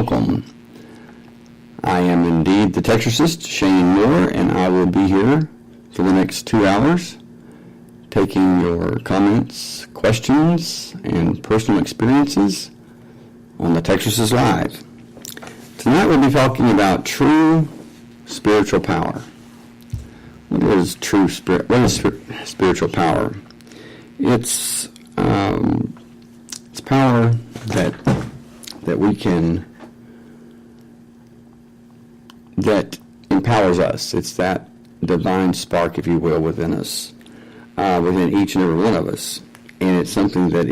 welcome. I am indeed the Texarcist, Shane Moore, and I will be here for the next 2 hours taking your comments, questions, and personal experiences on the Texarcist Live. Tonight we'll be talking about true spiritual power. What is spiritual power? It's power that empowers us. It's that divine spark, if you will, within us, within each and every one of us, and it's something that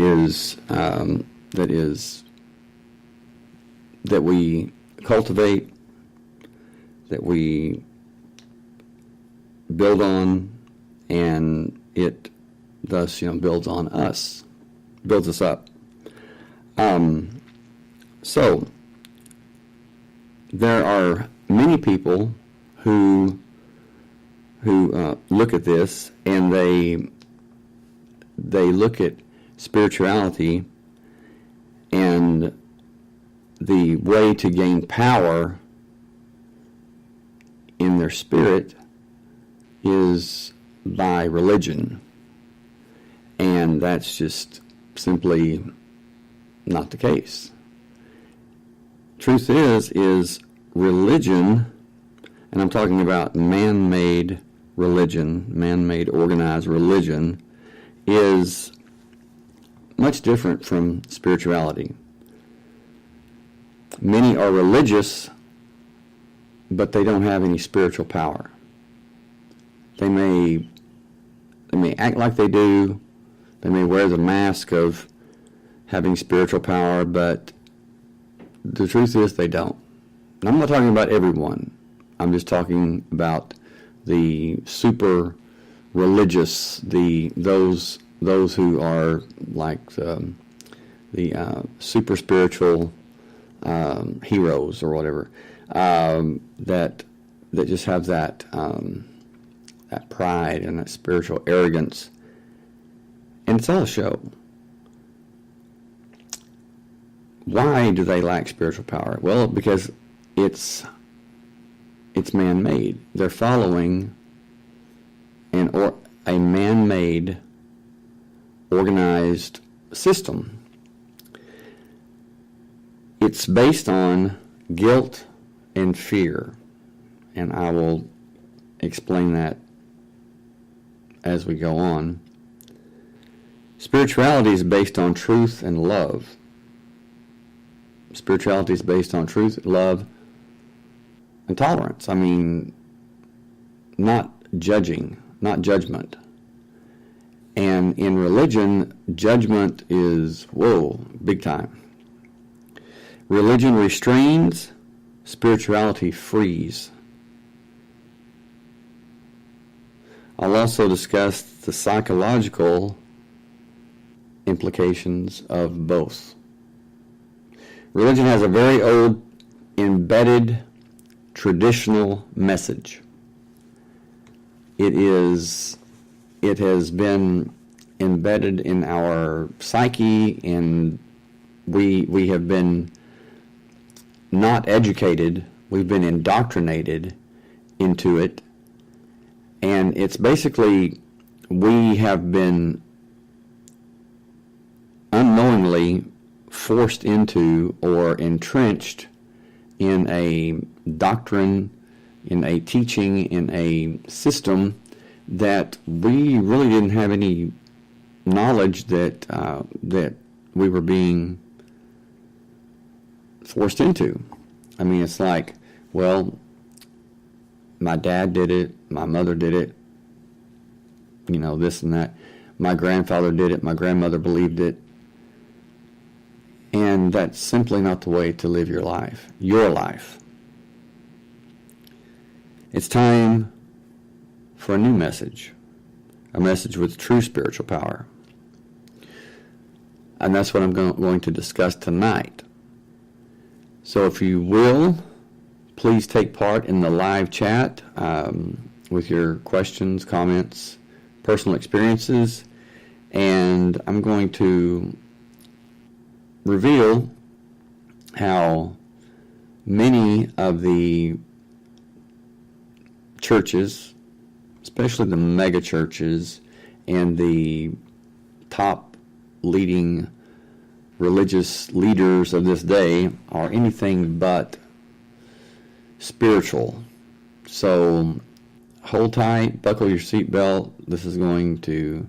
we cultivate, that we build on, and it thus, builds on us, builds us up. So there are many people who look at this, and they look at spirituality and the way to gain power in their spirit is by religion, and that's just simply not the case. Truth is religion, and I'm talking about man-made religion, man-made organized religion, is much different from spirituality. Many are religious, but they don't have any spiritual power. They may act like they do. They may wear the mask of having spiritual power, but the truth is they don't. And I'm not talking about everyone. I'm just talking about the super religious, those who are like the super spiritual heroes or whatever, that just have that pride and that spiritual arrogance, and it's all a show. Why do they lack spiritual power? Well, because it's man-made. They're following a man-made, organized system. It's based on guilt and fear, and I will explain that as we go on. Spirituality is based on truth and love. Spirituality is based on truth, love, and tolerance. I mean, not judging, not judgment. And in religion, judgment is, big time. Religion restrains, spirituality frees. I'll also discuss the psychological implications of both. Religion has a very old, embedded, traditional message. It has been embedded in our psyche, and we have been not educated. We've been indoctrinated into it, and it's basically we have been unknowingly forced into or entrenched in a doctrine, in a teaching, in a system that we really didn't have any knowledge that we were being forced into. I mean, it's like, well, my dad did it, my mother did it, this and that. My grandfather did it, my grandmother believed it. And that's simply not the way to live your life. Your life. It's time for a new message. A message with true spiritual power. And that's what I'm going to discuss tonight. So if you will, please take part in the live chat with your questions, comments, personal experiences. And I'm going to reveal how many of the churches, especially the mega churches and the top leading religious leaders of this day, are anything but spiritual. So hold tight, buckle your seatbelt. This is going to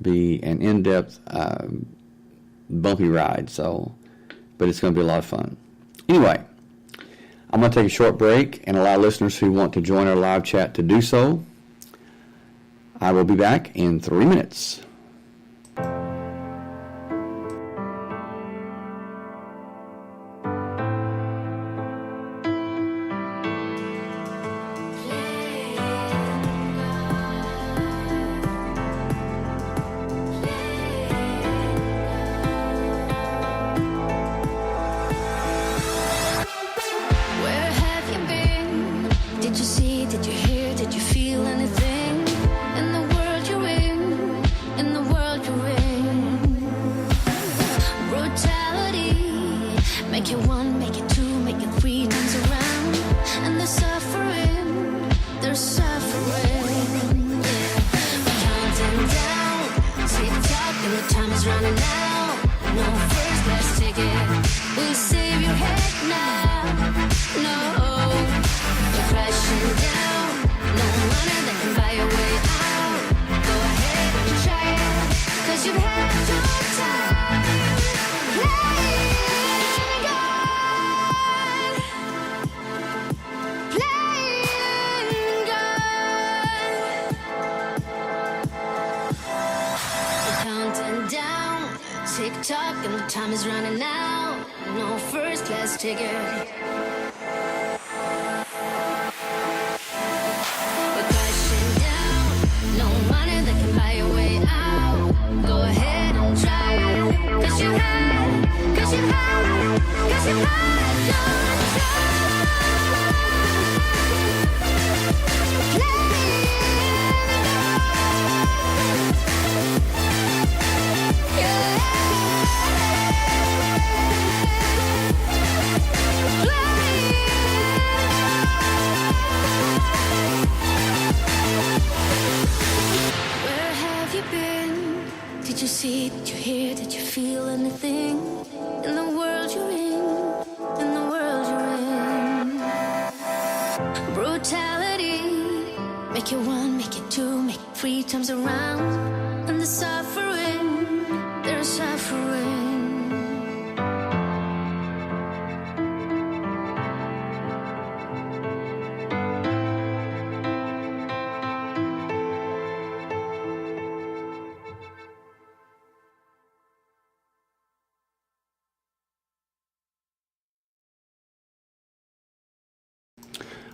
be an in-depth, bumpy ride. But it's going to be a lot of fun. Anyway, I'm going to take a short break and allow listeners who want to join our live chat to do so. I will be back in 3 minutes.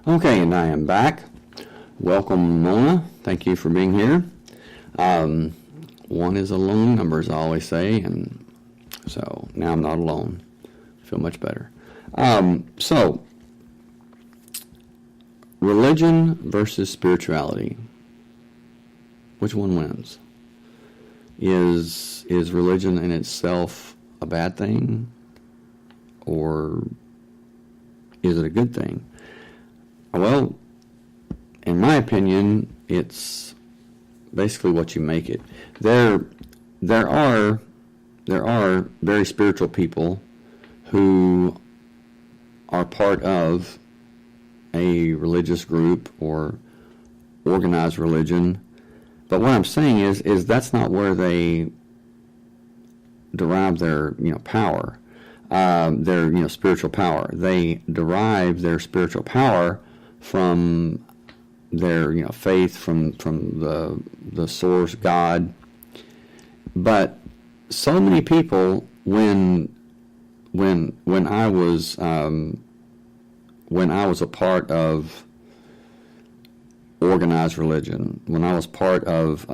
Okay, and I am back. Welcome, Mona. Thank you for being here. One is a lone number, as I always say, and so now I'm not alone. I feel much better. So, religion versus spirituality. Which one wins? Is religion in itself a bad thing, or is it a good thing? Well, in my opinion, it's basically what you make it. There are very spiritual people who are part of a religious group or organized religion. But what I'm saying is that's not where they derive their power, their spiritual power. They derive their spiritual power from their faith, from the source God. But so many people, when I was a part of organized religion, when I was part of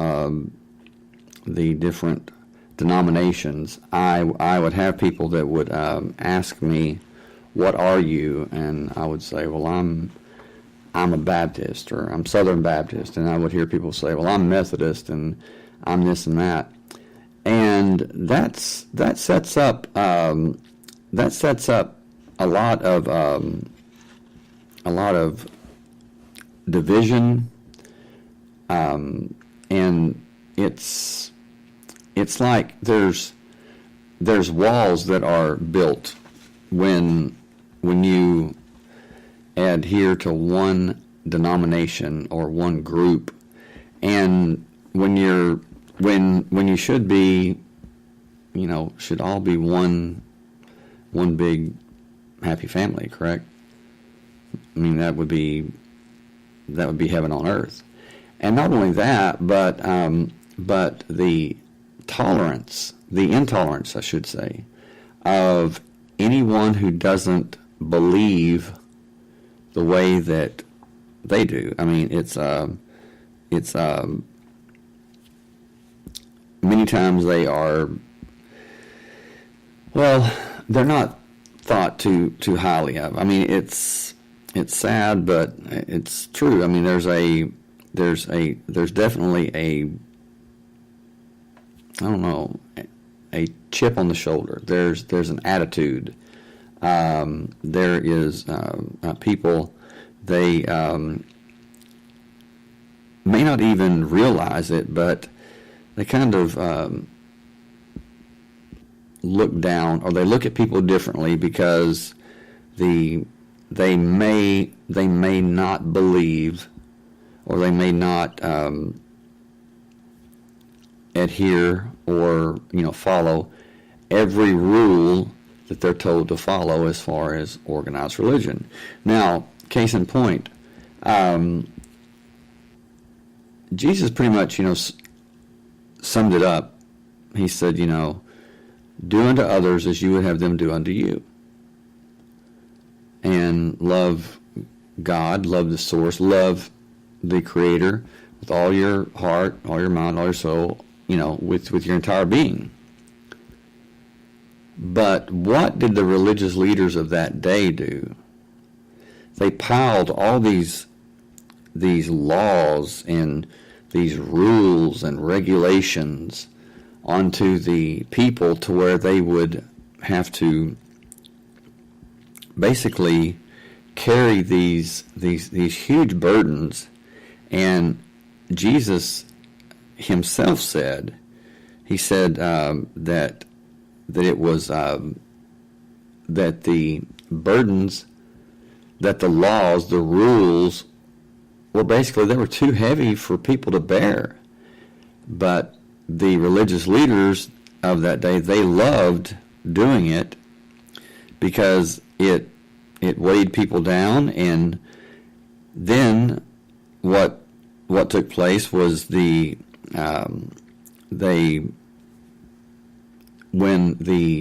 the different denominations, I would have people that would ask me, "What are you?" And I would say, "Well, I'm a Baptist," or "I'm Southern Baptist," and I would hear people say, "Well, I'm Methodist," and "I'm this and that," and that sets up a lot of division, and it's like there's walls that are built when you adhere to one denomination or one group, and when you should be, should all be one big happy family, correct? I mean, that would be heaven on earth. And not only that, but the intolerance, I should say, of anyone who doesn't believe the way that they do. I mean, it's many times they are, well, they're not thought too highly of. I mean, it's sad, but it's true. I mean, there's definitely a chip on the shoulder. There's an attitude. There is people, they may not even realize it, but they kind of look down, or they look at people differently because they may not believe, or they may not adhere or follow every rule that they're told to follow as far as organized religion. Now, case in point, Jesus pretty much summed it up. He said, do unto others as you would have them do unto you. And love God, love the source, love the Creator with all your heart, all your mind, all your soul, with your entire being. But what did the religious leaders of that day do? They piled all these laws and these rules and regulations onto the people to where they would have to basically carry these huge burdens. And Jesus himself said, that it was that the burdens, that the laws, the rules, well, basically they were too heavy for people to bear. But the religious leaders of that day, they loved doing it because it weighed people down. And then what took place was when the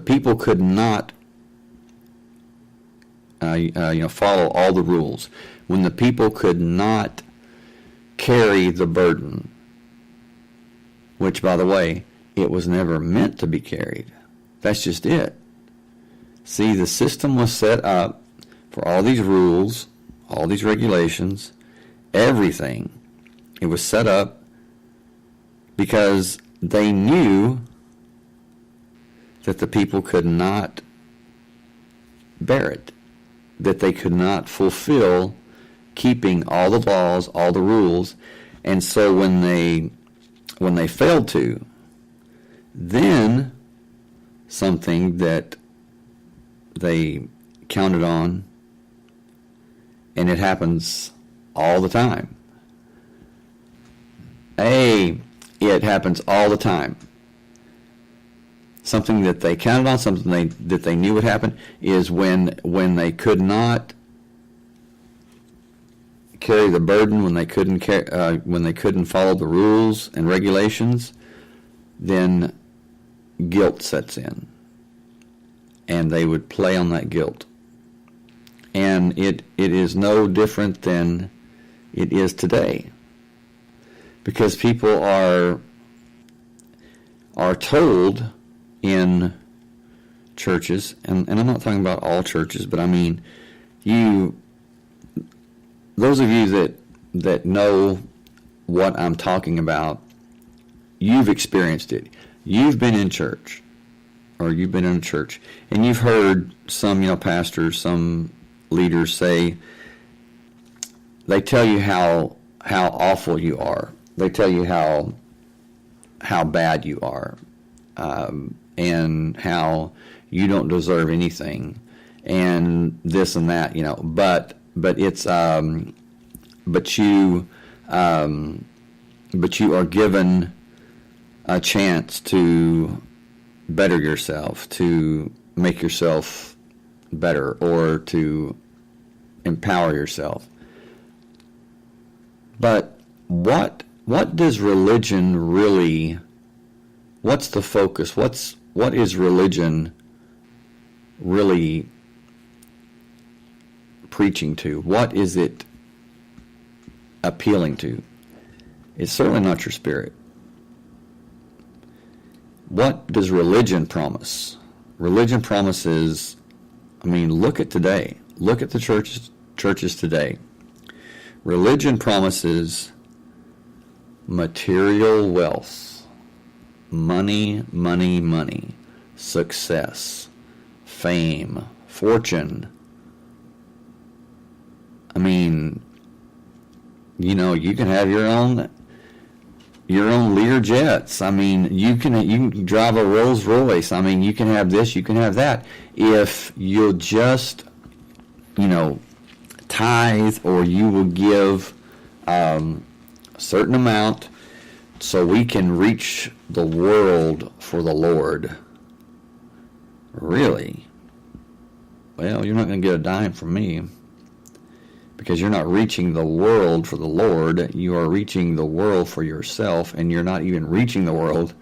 people could not follow all the rules, when the people could not carry the burden, which, by the way, it was never meant to be carried. That's just it. See, the system was set up for all these rules, all these regulations, everything. It was set up because they knew that the people could not bear it, that they could not fulfill keeping all the laws, all the rules. And so when they failed to, then something that they counted on, and it happens all the time. It happens all the time. Something that they counted on, something that they knew would happen, is when they could not carry the burden, when they couldn't follow the rules and regulations, then guilt sets in, and they would play on that guilt. And it is no different than it is today, because people are told in churches, and I'm not talking about all churches, but I mean, those of you that know what I'm talking about, you've experienced it. You've been in church, or you've been in a church, and you've heard some, pastors, some leaders say, they tell you how awful you are. They tell you how bad you are, and how you don't deserve anything, and this and that, But it's but you are given a chance to better yourself, to make yourself better, or to empower yourself. But what does religion really, what's the focus? What is religion really preaching to? What is it appealing to? It's certainly not your spirit. What does religion promise? Religion promises, look at today. Look at the churches today. Religion promises material wealth, money, money, money, success, fame, fortune. You can have your own Lear jets. You can drive a Rolls Royce. You can have this, you can have that, if you'll just, tithe, or you will give a certain amount so we can reach the world for the Lord. Really? Well, you're not going to get a dime from me, because you're not reaching the world for the Lord. You are reaching the world for yourself, and you're not even reaching the world.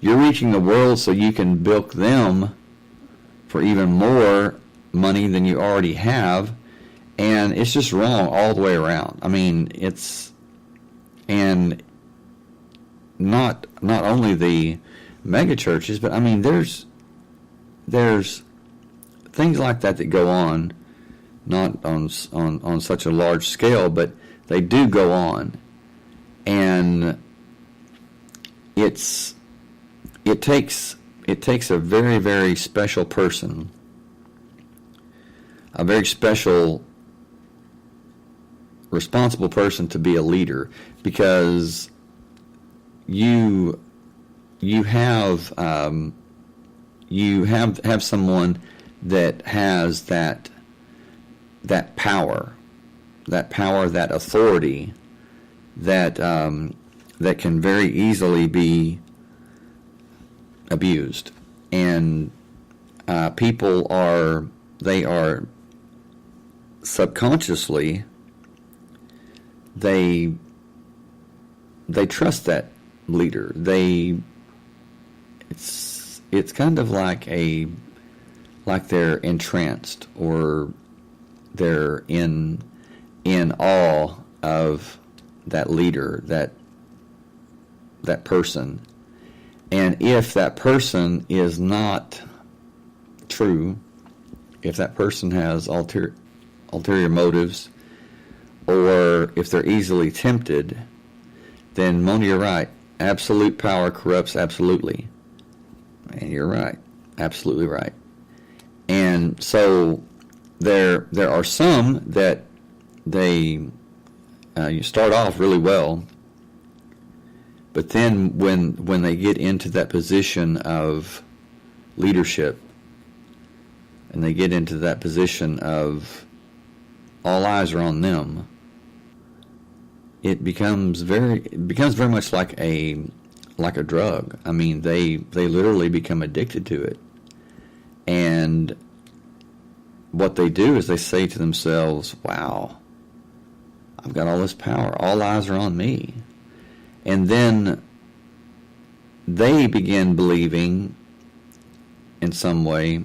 You're reaching the world so you can bilk them for even more money than you already have, and it's just wrong all the way around. And not only the mega churches, but there's things like that go on, not on such a large scale, but they do go on, and it takes a very, very special person, a very special, responsible person to be a leader, because you have someone that has that power, that authority, that can very easily be abused, and people are subconsciously they trust that leader. It's kind of like they're entranced, or they're in awe of that leader, that person. And if that person is not true, if that person has ulterior motives, or if they're easily tempted, then, Mona, you're right. Absolute power corrupts absolutely. And you're right. Absolutely right. And so there are some that you start off really well, but then when they get into that position of leadership, and they get into that position of all eyes are on them, it becomes very much like a drug. They literally become addicted to it. And what they do is they say to themselves, wow, I've got all this power. All eyes are on me. And then they begin believing in some way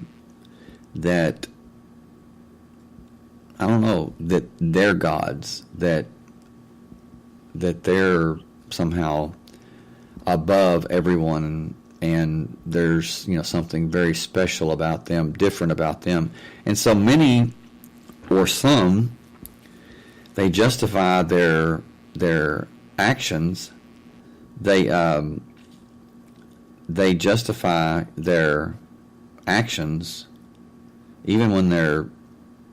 that, I don't know, that they're gods, that they're somehow above everyone, and there's something very special about them, different about them. And so many, or some, they justify their actions. They justify their actions, even when they're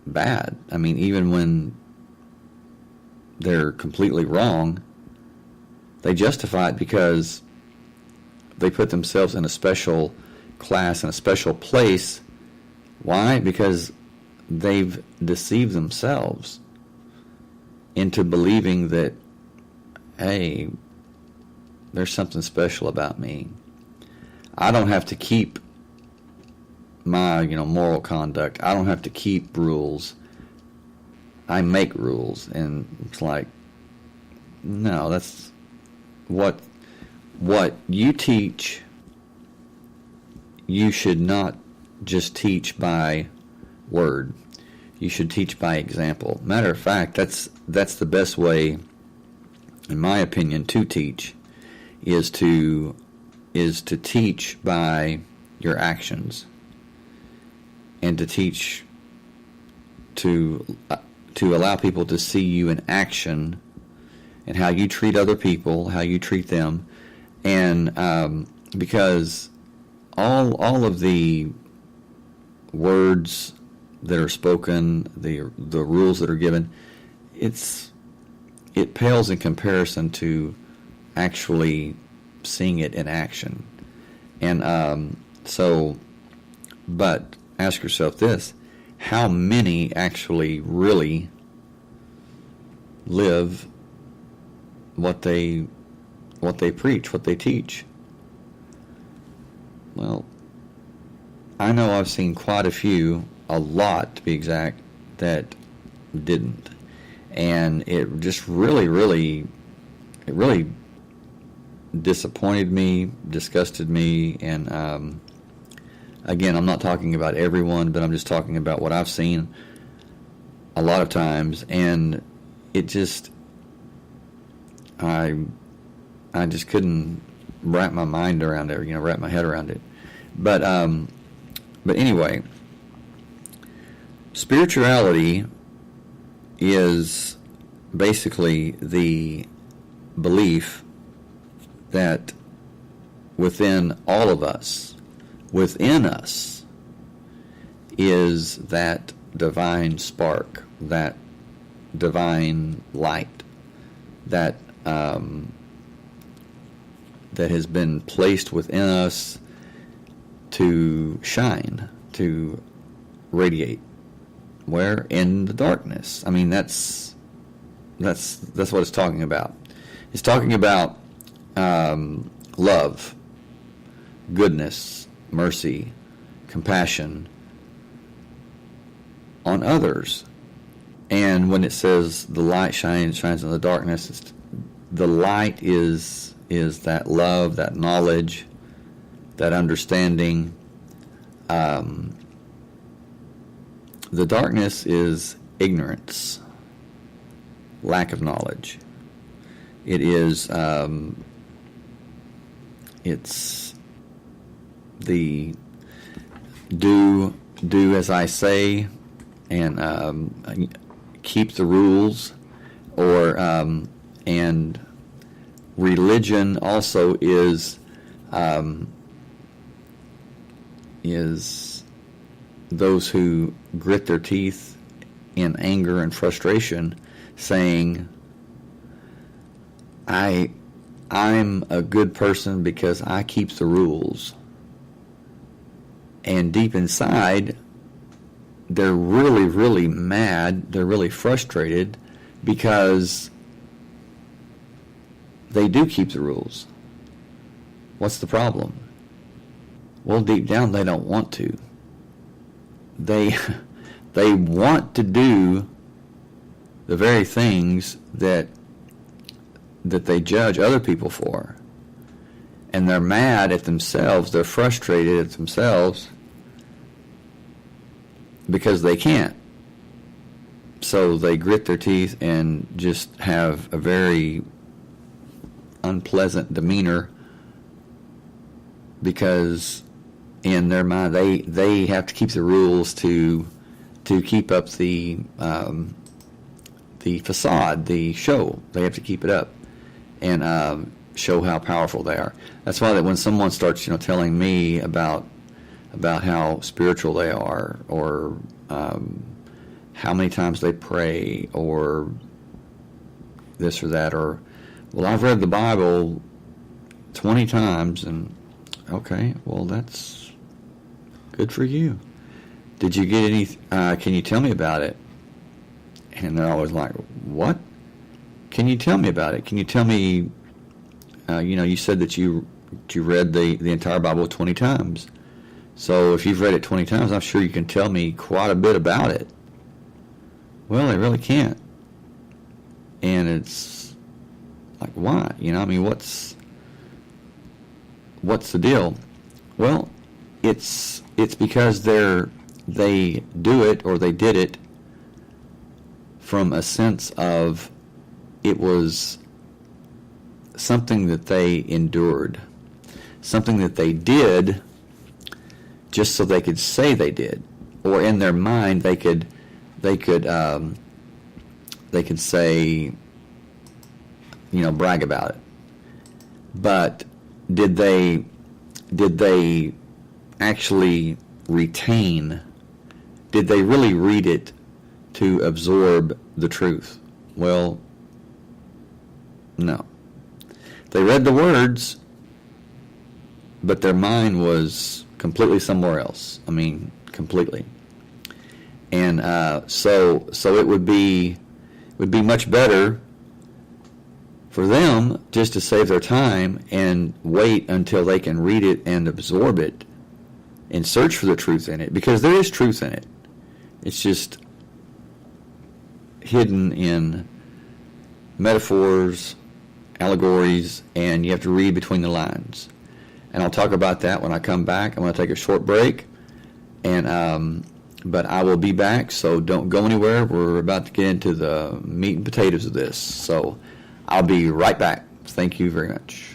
bad. I mean, even when they're completely wrong, they justify it because they put themselves in a special class, in a special place. Why? Because they've deceived themselves into believing that, hey, there's something special about me. I don't have to keep my, moral conduct. I don't have to keep rules. I make rules. And it's like, no, that's what you teach. You should not just teach by word. You should teach by example. Matter of fact, that's the best way, in my opinion, to teach, is to teach by your actions, and to teach to allow people to see you in action, and how you treat other people, how you treat them, and because all of the words that are spoken, the rules that are given, it pales in comparison to actually seeing it in action. And but ask yourself this: how many actually really live what they preach, what they teach? Well, I know I've seen quite a few, a lot to be exact, that didn't. And it just really disappointed me, disgusted me, and again, I'm not talking about everyone, but I'm just talking about what I've seen a lot of times, and it just, I just couldn't wrap my mind around it, wrap my head around it. But anyway, spirituality is basically the belief that within all of us, within us, is that divine spark, that divine light, that that has been placed within us to shine, to radiate. Where? In the darkness. I mean, that's what it's talking about. It's talking about love, goodness, mercy, compassion on others. And when it says the light shines in the darkness, the light is that love, that knowledge, that understanding. The darkness is ignorance, lack of knowledge. It is, it's the do as I say, and keep the rules, or and religion also is those who grit their teeth in anger and frustration, saying, I'm a good person because I keep the rules. And deep inside, they're really mad, they're really frustrated because they do keep the rules. What's the problem? Well, deep down, they don't want to. They want to do the very things that they judge other people for. And they're mad at themselves, they're frustrated at themselves because they can't. So they grit their teeth and just have a very unpleasant demeanor because in their mind they have to keep the rules to keep up the facade, the show. They have to keep it up and show how powerful they are. That's why that when someone starts telling me about about how spiritual they are, or how many times they pray, or this or that, or, well, I've read the Bible 20 times, and okay, well, that's good for you. Did you get any, can you tell me about it? And they're always like, what? Can you tell me about it? Can you tell me, you said that you read the entire Bible 20 times. So if you've read it 20 times, I'm sure you can tell me quite a bit about it. Well, they really can't. And it's like, why? What's the deal? Well, it's because they do it, or they did it from a sense of it was something that they endured, something that they did just so they could say they did, or in their mind they could say, brag about it. But did they actually retain? Did they really read it to absorb the truth? Well, no. They read the words, but their mind was completely somewhere else. Completely. And so it would be much better for them just to save their time and wait until they can read it and absorb it and search for the truth in it, because there is truth in it. It's just hidden in metaphors, allegories, and you have to read between the lines. And I'll talk about that when I come back. I'm going to take a short break, and but I will be back, so don't go anywhere. We're about to get into the meat and potatoes of this, so I'll be right back. Thank you very much.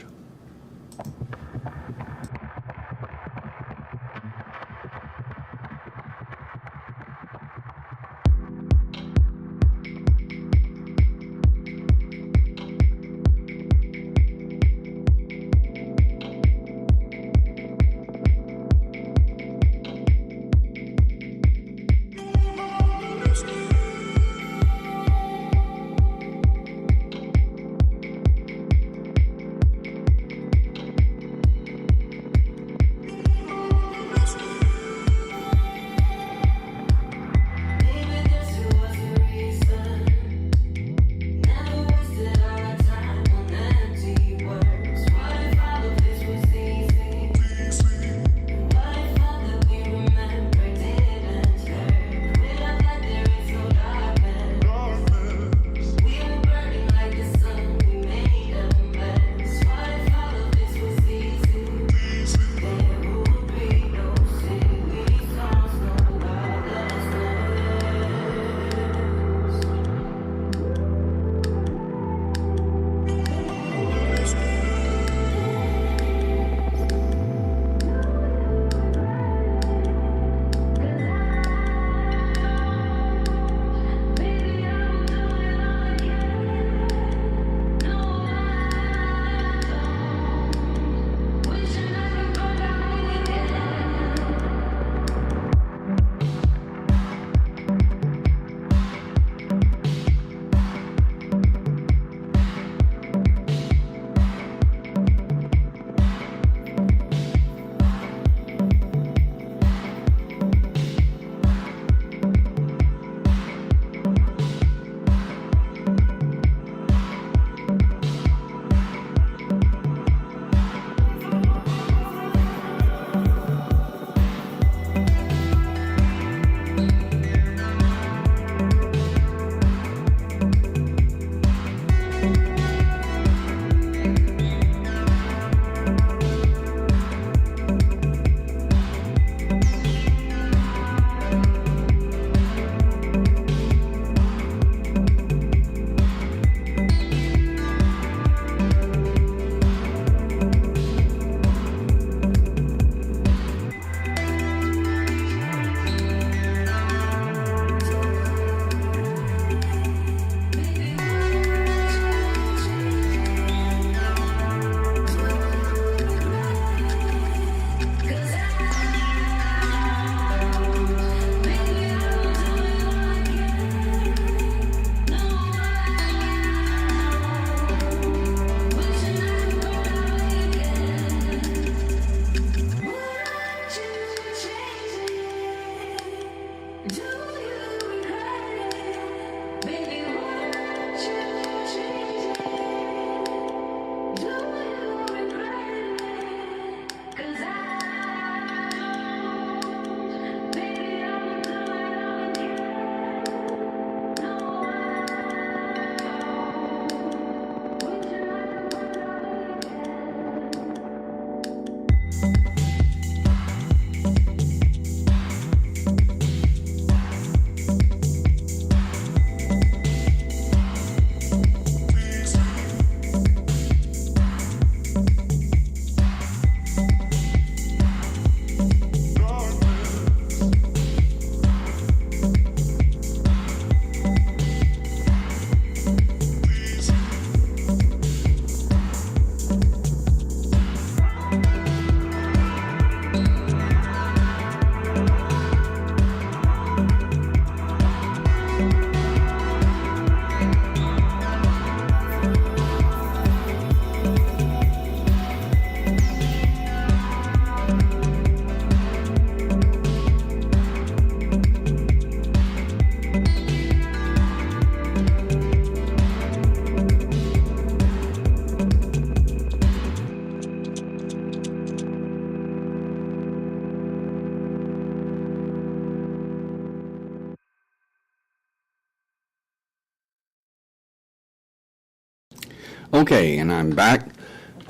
Okay, and I'm back.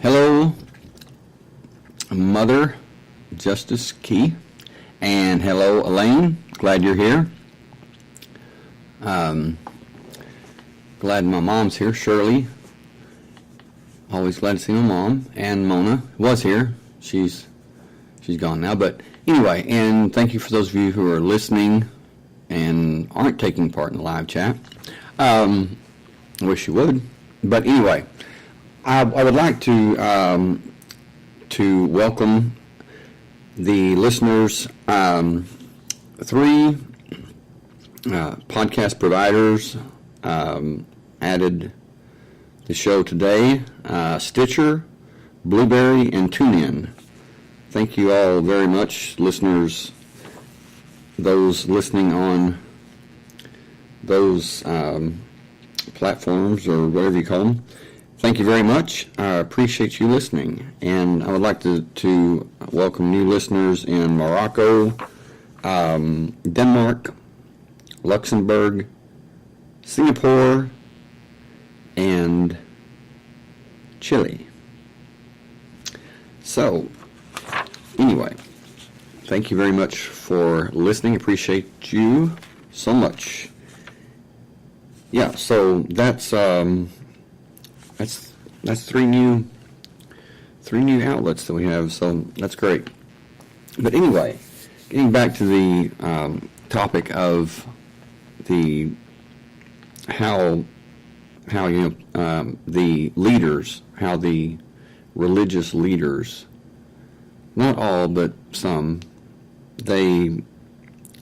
Hello, Mother Justice Key, and hello, Elaine. Glad you're here. Glad my mom's here, Shirley. Always glad to see my mom. And Mona was here. She's gone now. But anyway, and thank you for those of you who are listening and aren't taking part in the live chat. I wish you would. But anyway, I would like to welcome the listeners, 3 podcast providers added the show today, Stitcher, Blueberry, and TuneIn. Thank you all very much, listeners, those listening on those platforms or whatever you call them. Thank you very much. I appreciate you listening. And I would like to welcome new listeners in Morocco, Denmark, Luxembourg, Singapore, and Chile. So, anyway, thank you very much for listening. Appreciate you so much. Yeah, so that's 3 new outlets that we have. So that's great. But anyway, getting back to the topic of the how the leaders, how the religious leaders, not all but some, they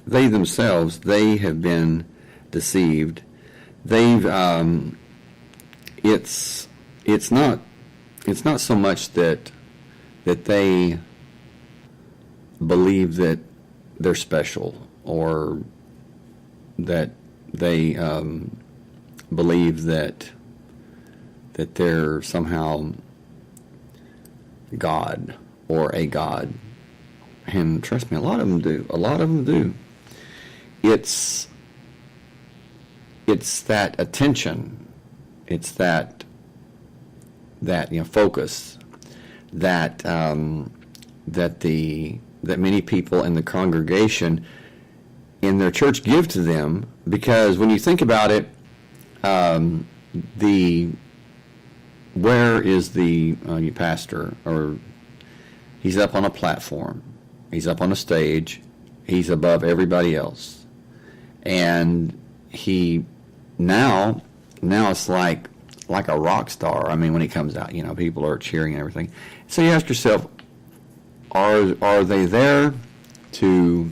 themselves, they have been deceived. They've it's not so much that they believe that they're special, or that they believe that they're somehow God or a God. And trust me, a lot of them do. It's that attention. It's that focus that many people in the congregation in their church give to them, because when you think about it, where is the pastor? Or he's up on a platform, he's up on a stage, he's above everybody else, and he now it's like a rock star. I mean, when he comes out, people are cheering and everything. So you ask yourself, are they there to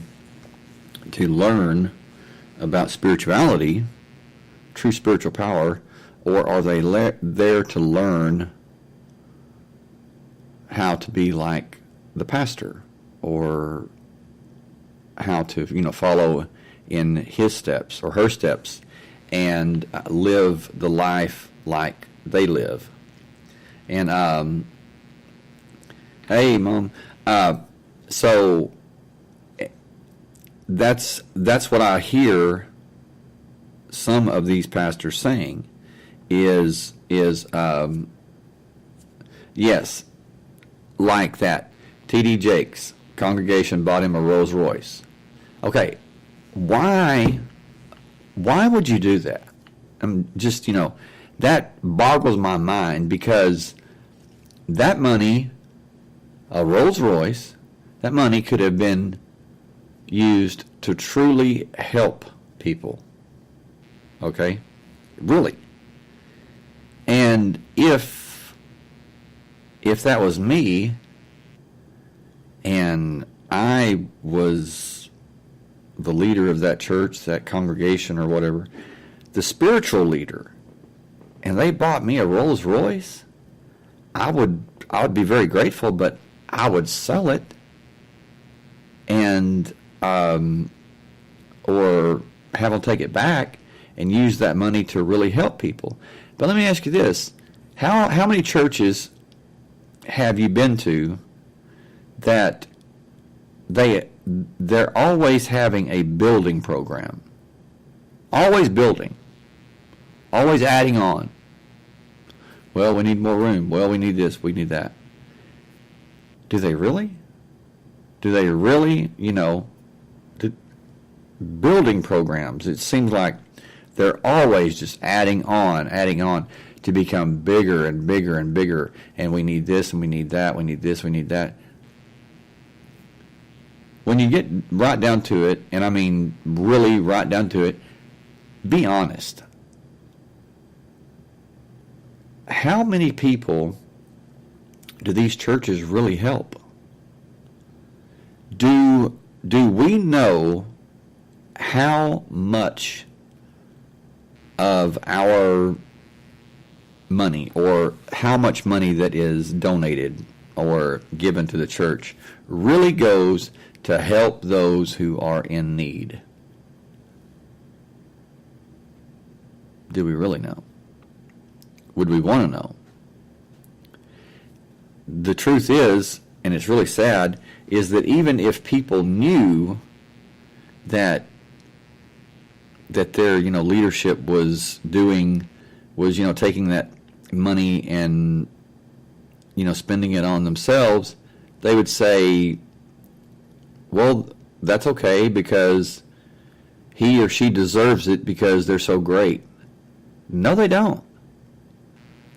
learn about spirituality, true spiritual power, or are they there to learn how to be like the pastor, or how to follow in his steps or her steps and live the life like they live? And hey, Mom. So that's what I hear some of these pastors saying is yes, like that T.D. Jakes congregation bought him a Rolls Royce. Okay, why would you do that? Just, that boggles my mind, because that money, a Rolls Royce, that money could have been used to truly help people. Okay? Really. And if that was me, and I was the leader of that church, that congregation, or whatever, the spiritual leader, and they bought me a Rolls Royce, I would be very grateful, but I would sell it, and or have them take it back and use that money to really help people. But let me ask you this: how many churches have you been to that they're always having a building program, always building, always adding on, Well, we need more room. Well, we need this, we need that. Do they really? Do they really, building programs, it seems like they're always just adding on to become bigger and bigger and bigger. And we need this and we need that, we need this, we need that. When you get right down to it, and I mean really right down to it, be honest. How many people do these churches really help? Do we know how much of our money, or how much money that is donated or given to the church, really goes to help those who are in need? Do we really know? Would we want to know? The truth is, and it's really sad, is that even if people knew that their leadership was taking that money and spending it on themselves, they would say, well, that's okay because he or she deserves it because they're so great. No, they don't.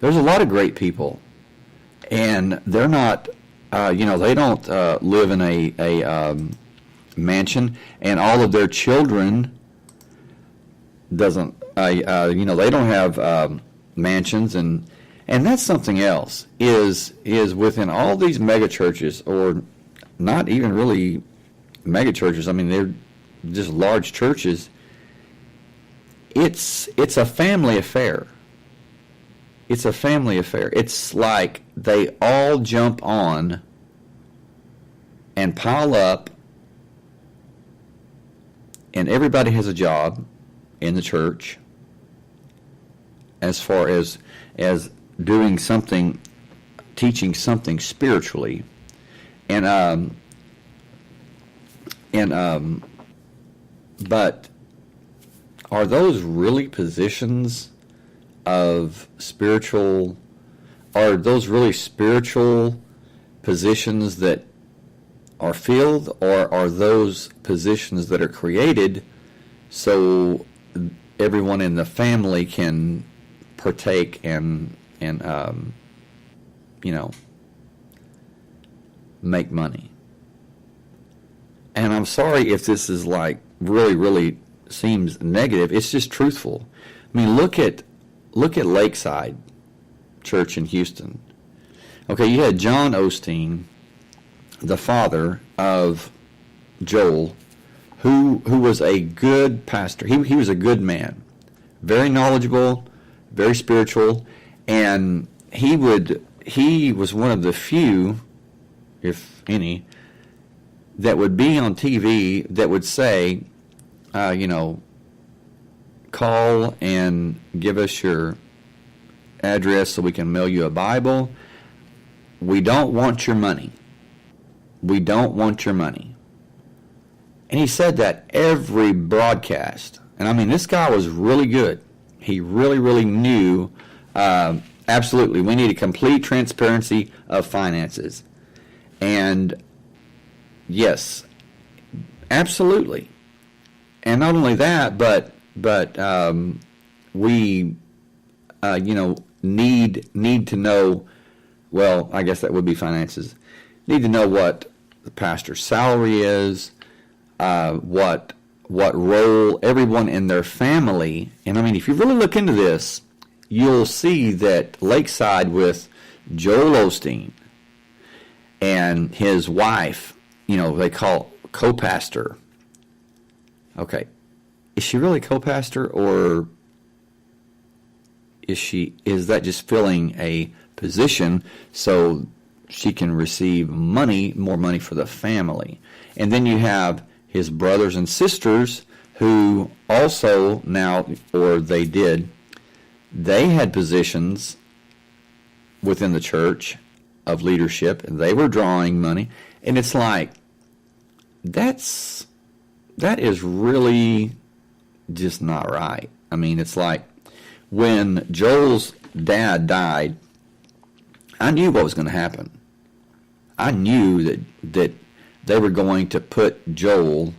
There's a lot of great people, and they're not, they don't live in a mansion, and all of their children doesn't, they don't have mansions, and that's something else. Is within all these mega churches, or not even really mega churches. I mean, they're just large churches. It's a family affair. It's a family affair. It's like they all jump on and pile up, and everybody has a job in the church as far as doing something, teaching something spiritually, but are those really positions of spiritual? Are those really spiritual positions that are filled, or are those positions that are created so everyone in the family can partake and make money? And I'm sorry if this is like really, really seems negative. It's just truthful. I mean, look at Lakeside Church in Houston. Okay, you had John Osteen, the father of Joel, who was a good pastor. He was a good man, very knowledgeable, very spiritual, and he was one of the few, if any, that would be on TV that would say, call and give us your address so we can mail you a Bible. We don't want your money. We don't want your money. And he said that every broadcast. And I mean, this guy was really good. He really, really knew, absolutely, we need a complete transparency of finances. And yes, absolutely. And not only that, but we, need to know, well, I guess that would be finances. Need to know what the pastor's salary is, what role everyone in their family. And I mean, if you really look into this, you'll see that Lakeside with Joel Osteen and his wife, they call co-pastor. Okay, is she really co-pastor, or is that just filling a position so she can receive more money for the family? And then you have his brothers and sisters who also now, or they had positions within the church of leadership, and they were drawing money. And it's like, that is really just not right. I mean, it's like when Joel's dad died, I knew what was going to happen. I knew that they were going to put Joel,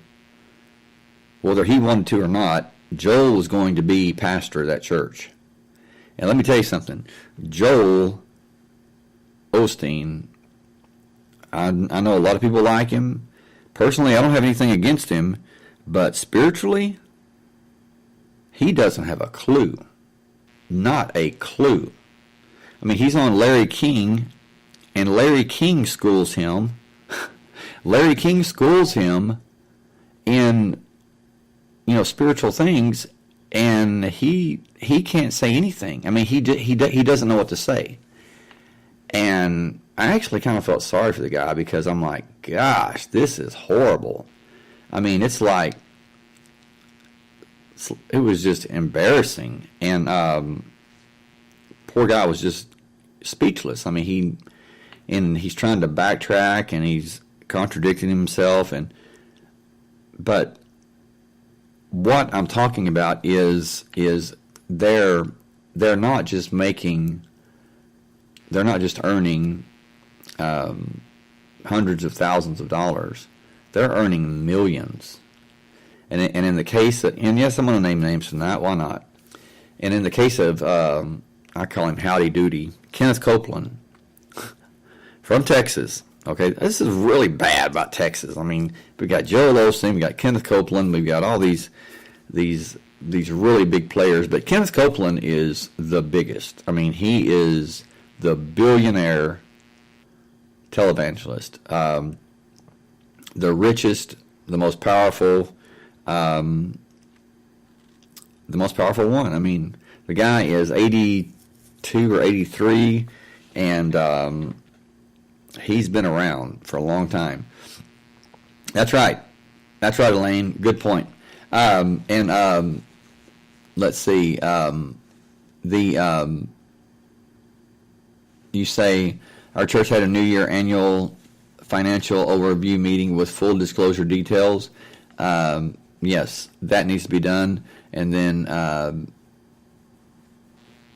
whether he wanted to or not, Joel was going to be pastor of that church. And let me tell you something. Joel Osteen, I know a lot of people like him. Personally, I don't have anything against him, but spiritually, he doesn't have a clue. Not a clue. I mean, he's on Larry King, and Larry King schools him. Larry King schools him in, spiritual things, and he can't say anything. I mean, he doesn't know what to say. And I actually kind of felt sorry for the guy, because I'm like, gosh, this is horrible. I mean, it was just embarrassing. And poor guy was just speechless. I mean, he's trying to backtrack, and he's contradicting himself. But what I'm talking about is they're not just earning hundreds of thousands of dollars. They're earning millions. And in the case of, and yes, I'm going to name names from that, why not? And in the case of, I call him Howdy Doody, Kenneth Copeland from Texas. Okay, this is really bad about Texas. I mean, we got Joel Osteen, we got Kenneth Copeland, we've got all these really big players, but Kenneth Copeland is the biggest. I mean, he is the billionaire televangelist, the richest, the most powerful one. I mean, the guy is 82 or 83, and he's been around for a long time. That's right, Elaine. Good point. Let's see. You say our church had a New Year annual financial overview meeting with full disclosure details. Yes, that needs to be done. And then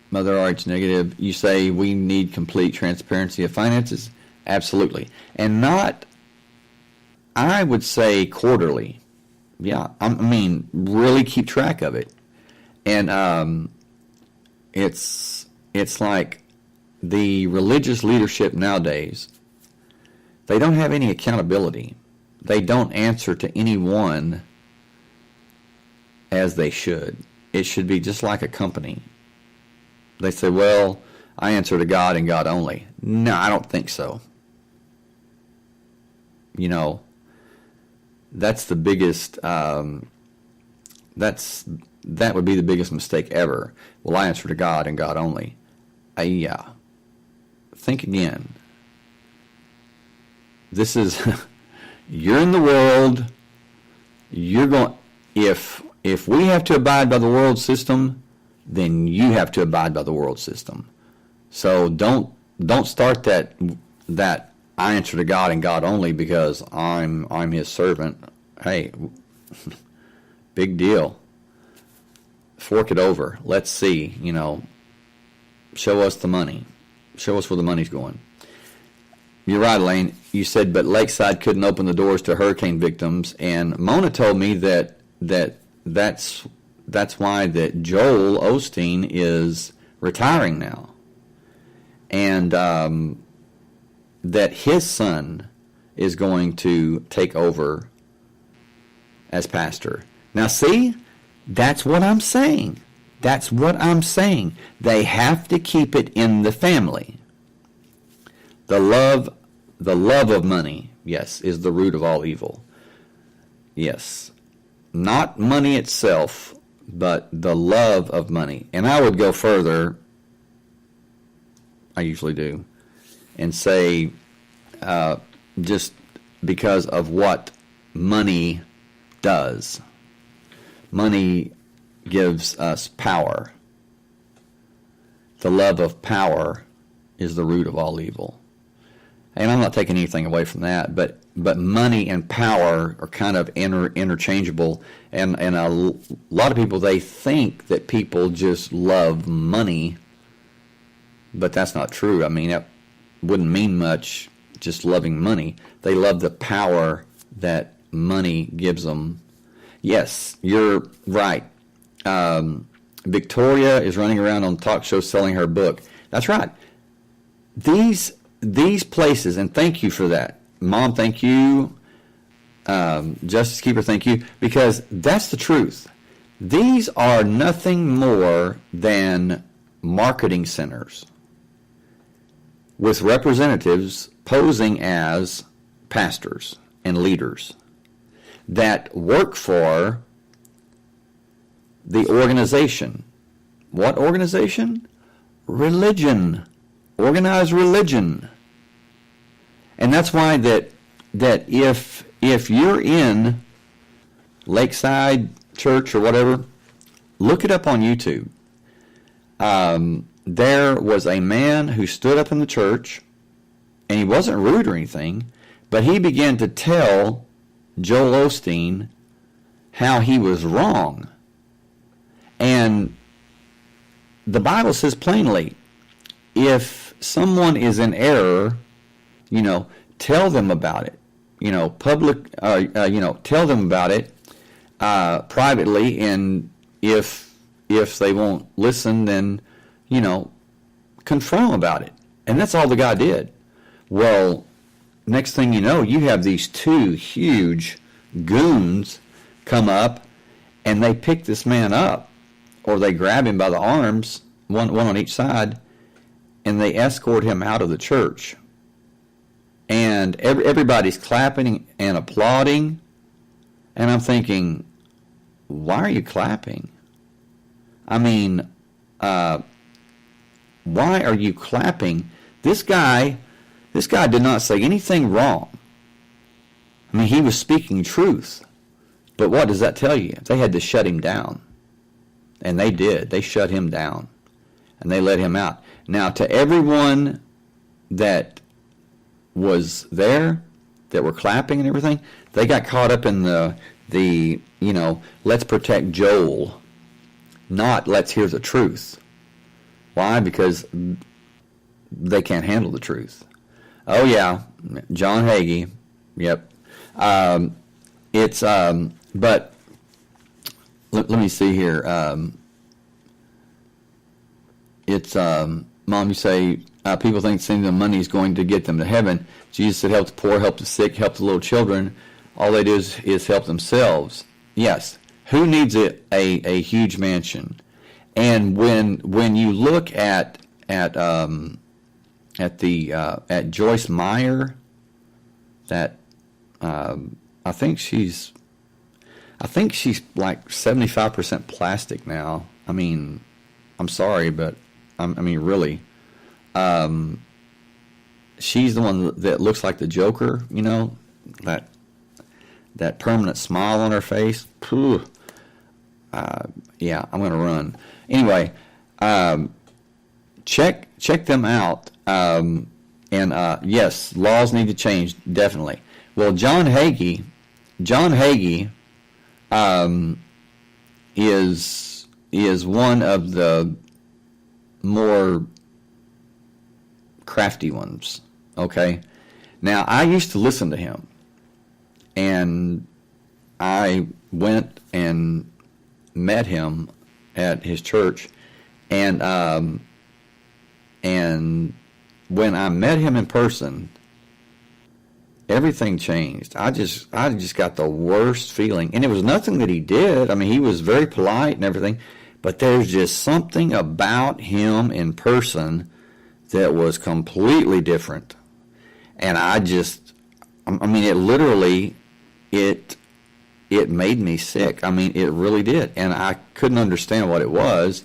Mother RH negative. You say we need complete transparency of finances. Absolutely, and not. I would say quarterly. Yeah, I mean, really keep track of it. And it's like the religious leadership nowadays, they don't have any accountability. They don't answer to anyone as they should. It should be just like a company. They say, well, I answer to God and God only. No, I don't think so. That's the biggest, that would be the biggest mistake ever. Well, I answer to God and God only. Yeah. Think again. This is, you're in the world, you're going, if we have to abide by the world system, then you have to abide by the world system. So don't start that I answer to God and God only because I'm His servant. Hey, big deal. Fork it over. Let's see. Show us the money. Show us where the money's going. You're right, Elaine. You said, but Lakeside couldn't open the doors to hurricane victims, and Mona told me that's why that Joel Osteen is retiring now, and that his son is going to take over as pastor. Now, see, that's what I'm saying. That's what I'm saying. They have to keep it in the family. The love of money, yes, is the root of all evil. Yes. Not money itself, but the love of money. And I would go further, I usually do, and say just because of what money does. Money gives us power. The love of power is the root of all evil. And I'm not taking anything away from that, but money and power are kind of interchangeable. And a lot of people, they think that people just love money but that's not true. I mean, that wouldn't mean much just loving money. They love the power that money gives them. Yes, you're right. Victoria is running around on talk shows selling her book. That's right. These places, and thank you for that. Mom, thank you. Justice Keeper, thank you. Because that's the truth. These are nothing more than marketing centers with representatives posing as pastors and leaders that work for the organization. What organization? Religion. Organized religion. And that's why that if you're in Lakeside Church or whatever, look it up on YouTube. There was a man who stood up in the church, and he wasn't rude or anything, but he began to tell Joel Osteen how he was wrong. And the Bible says plainly, if someone is in error, tell them about it. Tell them about it privately, and if they won't listen, then confront them about it. And that's all the guy did. Well, next thing you know, you have these two huge goons come up, and they pick this man up, or they grab him by the arms, one on each side, and they escort him out of the church. And everybody's clapping and applauding, and I'm thinking, why are you clapping? I mean, why are you clapping? This guy did not say anything wrong. I mean, he was speaking truth. But what does that tell you? They had to shut him down. And they did. They shut him down. And they let him out. Now, to everyone that was there, that were clapping and everything, they got caught up in the let's protect Joel, not let's hear the truth. Why? Because they can't handle the truth. Oh yeah, John Hagee. Yep. But let me see here. Mom, you say people think sending them money is going to get them to heaven. Jesus said, help the poor, help the sick, help the little children. All they do is help themselves. Yes. Who needs a huge mansion? And when you look at Joyce Meyer, that I think she's like 75% plastic now. I mean, I'm sorry, but really. She's the one that looks like the Joker, that permanent smile on her face. Yeah, I'm going to run. Anyway, check them out. Yes, laws need to change, definitely. Well, John Hagee is one of the more crafty ones. Okay, now I used to listen to him, and I went and met him at his church, and when I met him in person, everything changed. I just got the worst feeling, and it was nothing that he did. I mean, he was very polite and everything, but there's just something about him in person that was completely different. And it made me sick. I mean, it really did. And I couldn't understand what it was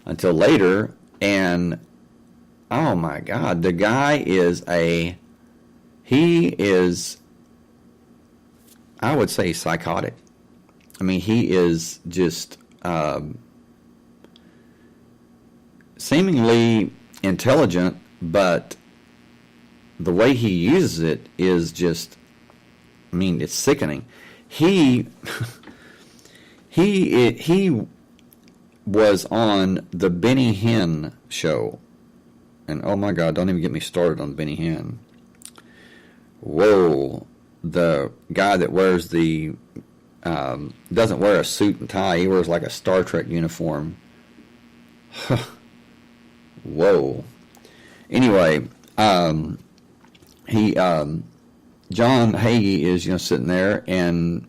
until later. And, oh my God, the guy is I would say, psychotic. I mean, he is just seemingly intelligent, but the way he uses it is just, it's sickening. He was on the Benny Hinn show, And oh my God, don't even get me started on Benny Hinn. Whoa, the guy that wears the doesn't wear a suit and tie. He wears like a Star Trek uniform. Whoa. Anyway, he John Hagee is sitting there, and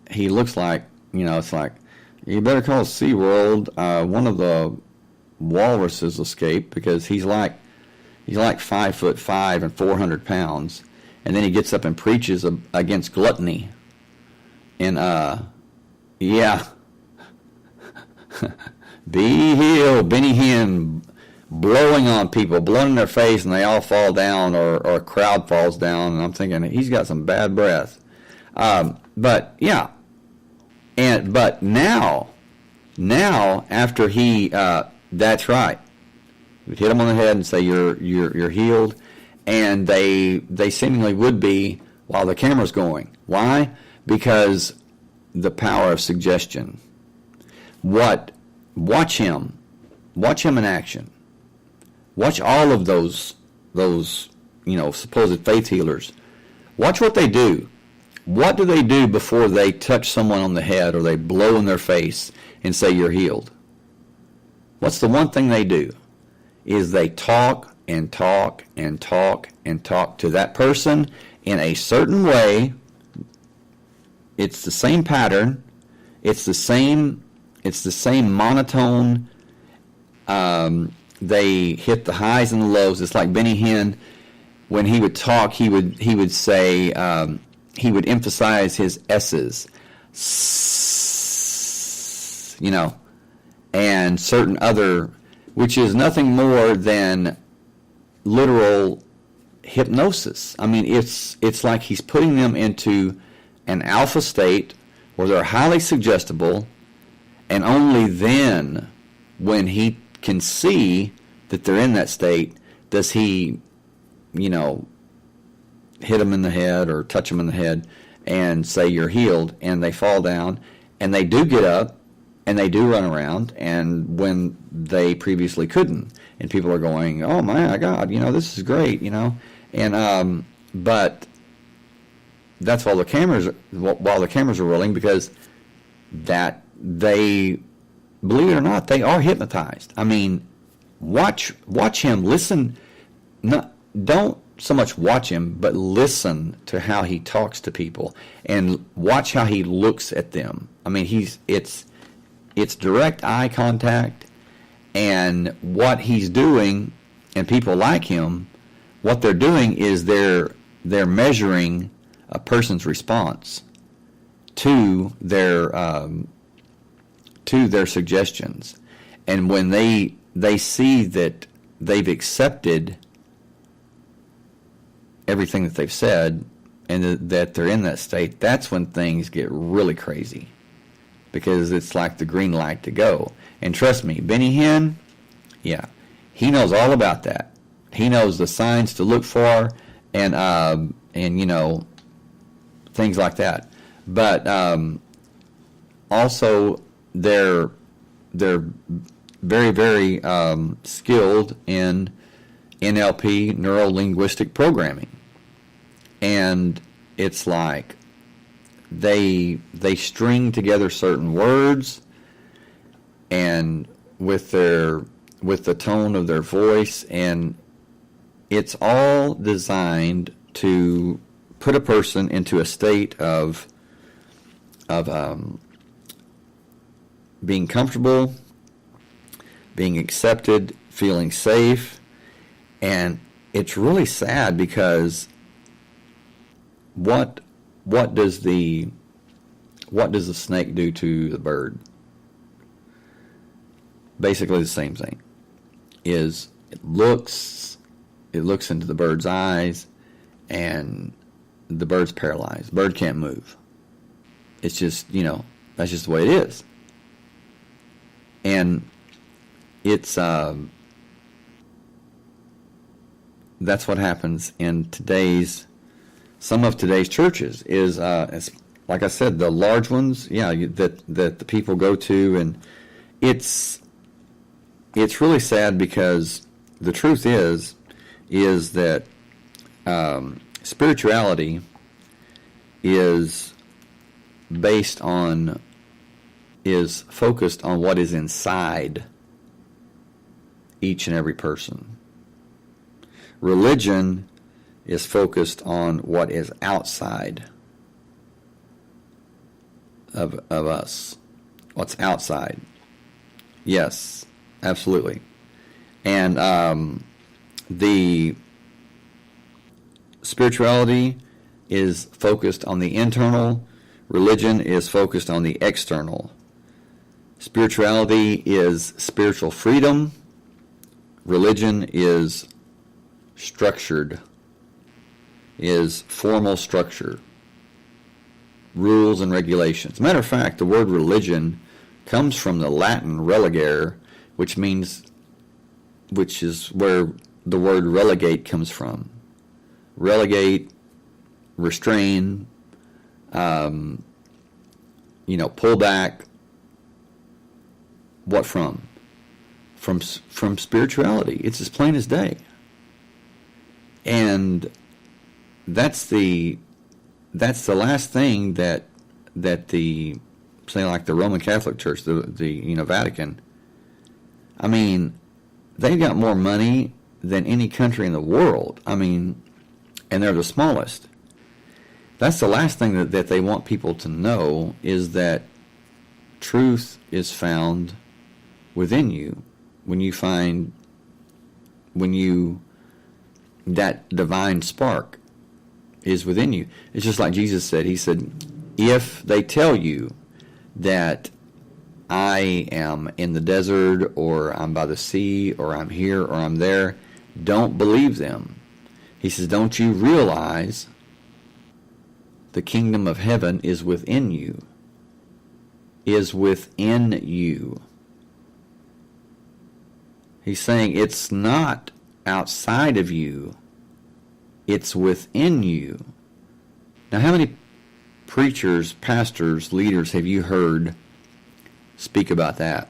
he looks like it's like, you better call SeaWorld. One of the walruses escaped, because he's like 5'5" and 400 pounds, and then he gets up and preaches against gluttony, and yeah, be healed, Benny Hinn, blowing on people, blowing in their face, and they all fall down, or a crowd falls down, and I'm thinking he's got some bad breath. But yeah, but now after he that's right, we hit him on the head and say you're healed, and they seemingly would be while the camera's going. Why? Because the power of suggestion. Watch him in action. Watch all of those supposed faith healers. Watch what they do. What do they do before they touch someone on the head or they blow in their face and say you're healed? What's the one thing they do? Is they talk and talk and talk and talk to that person in a certain way. It's the same pattern. It's the same monotone. They hit the highs and the lows. It's like Benny Hinn, when he would talk, he would say, he would emphasize his S's, and certain other, which is nothing more than literal hypnosis. I mean, it's like he's putting them into an alpha state where they're highly suggestible, and only then, when he can see that they're in that state, does he, hit them in the head or touch them in the head and say you're healed, and they fall down, and they do get up, and they do run around, and when they previously couldn't, and people are going, oh my God, this is great, and but that's while the cameras are rolling, because that they, believe it or not, they are hypnotized. I mean, watch him, listen, don't so much watch him, but listen to how he talks to people, and watch how he looks at them. I mean, it's direct eye contact, and what he's doing, and people like him, what they're doing is they're measuring a person's response to their suggestions, and when they see that they've accepted everything that they've said, and that they're in that state, that's when things get really crazy, because it's like the green light to go. And trust me, Benny Hinn, yeah, he knows all about that. He knows the signs to look for, and things like that. But also they're very, very skilled in NLP, neuro-linguistic programming. And it's like they string together certain words, and with the tone of their voice, and it's all designed to put a person into a state of being comfortable, being accepted, feeling safe. And it's really sad, because what does the snake do to the bird? Basically the same thing. Is it looks into the bird's eyes, and the bird's paralyzed. The bird can't move. It's just, that's just the way it is. And it's that's what happens in some of today's churches, is like I said, the large ones, that the people go to, and it's it's really sad because the truth is that spirituality is focused on what is inside each and every person. Religion is focused on what is outside of us. What's outside. Yes, absolutely. And the spirituality is focused on the internal. Religion is focused on the external. Spirituality is spiritual freedom. Religion is structured, is formal structure, rules and regulations. Matter of fact, the word religion comes from the Latin religare, which is where the word relegate comes from. Relegate, restrain, pull back. What from? From spirituality. It's as plain as day. And that's the last thing that the, say, like the Roman Catholic Church, the Vatican. I mean, they've got more money than any country in the world. I mean, and they're the smallest. That's the last thing that they want people to know, is that truth is found within you. That divine spark is within you. It's just like Jesus said. He said, if they tell you that I am in the desert, or I'm by the sea, or I'm here, or I'm there, don't believe them. He says, don't you realize the kingdom of heaven is within you? Is within you. He's saying it's not outside of you. It's within you. Now, how many preachers, pastors, leaders have you heard speak about that?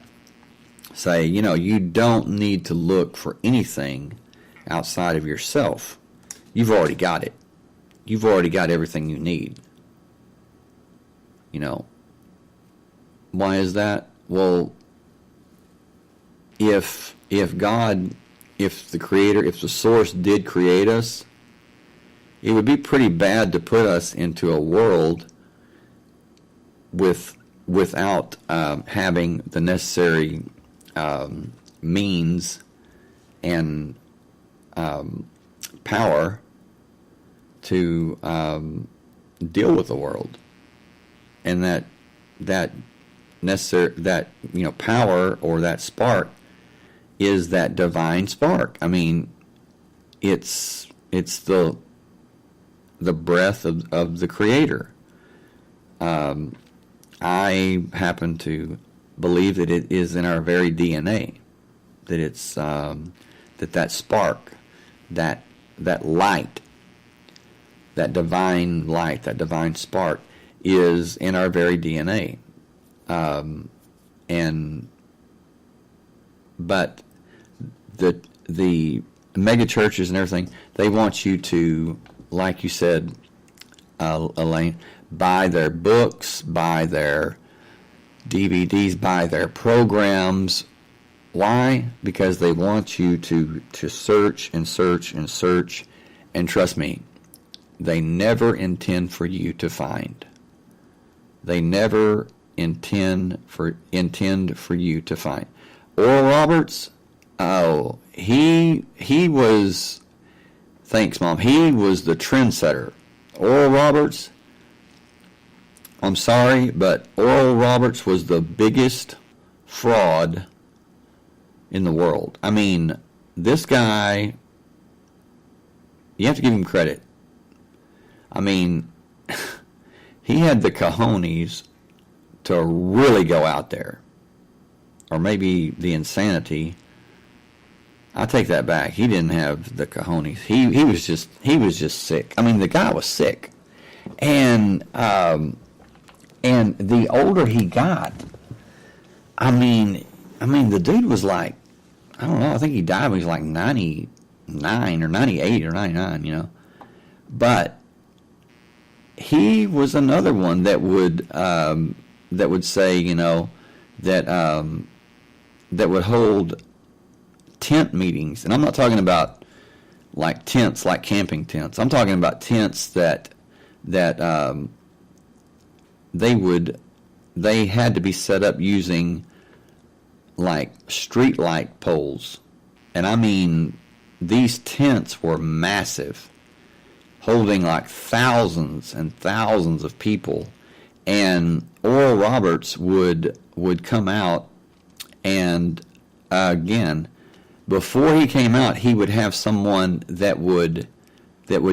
Say, you don't need to look for anything outside of yourself. You've already got it. You've already got everything you need. Why is that? Well, if God, if the Creator, if the Source did create us, it would be pretty bad to put us into a world without having the necessary means and power to deal with the world, and that necessary, that power, or that spark, is that divine spark. I mean, it's the breath of the Creator. I happen to believe that it is in our very DNA, that it's that spark, that light, that divine light, that divine spark is in our very DNA. But the mega churches and everything, they want you to, like you said, Elaine, buy their books, buy their DVDs, buy their programs. Why? Because they want you to search and search and search, and trust me, they never intend for you to find. They never intend for you to find. Oral Roberts, oh, he was, thanks, Mom, he was the trendsetter. Oral Roberts, I'm sorry, but Oral Roberts was the biggest fraud in the world. I mean, this guy, you have to give him credit. I mean, he had the cojones to really go out there. Or maybe the insanity. I take that back. He didn't have the cojones. He was just sick. I mean, the guy was sick. And the older he got, I mean the dude was like I don't know. I think he died when he was like 99 or 98 or 99. You know, but he was another one that would say, you know, that that would hold tent meetings, and I'm not talking about like tents, like camping tents. I'm talking about tents that they had to be set up using like street light poles, and I mean these tents were massive, holding like thousands and thousands of people. And Oral Roberts would come out, and again, before he came out, he would have someone that would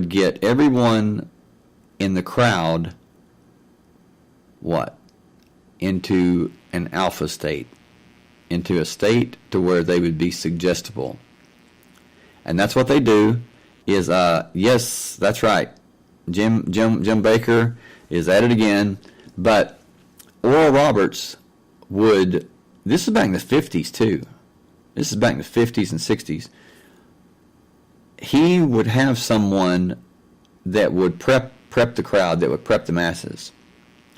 get everyone in the crowd into an alpha state, into a state to where they would be suggestible. And that's what they do is yes, that's right. Jim Baker is at it again. But Oral Roberts would, this is back in the 50s too. This is back in the 50s and 60s. He would have someone that would prep the crowd, that would prep the masses.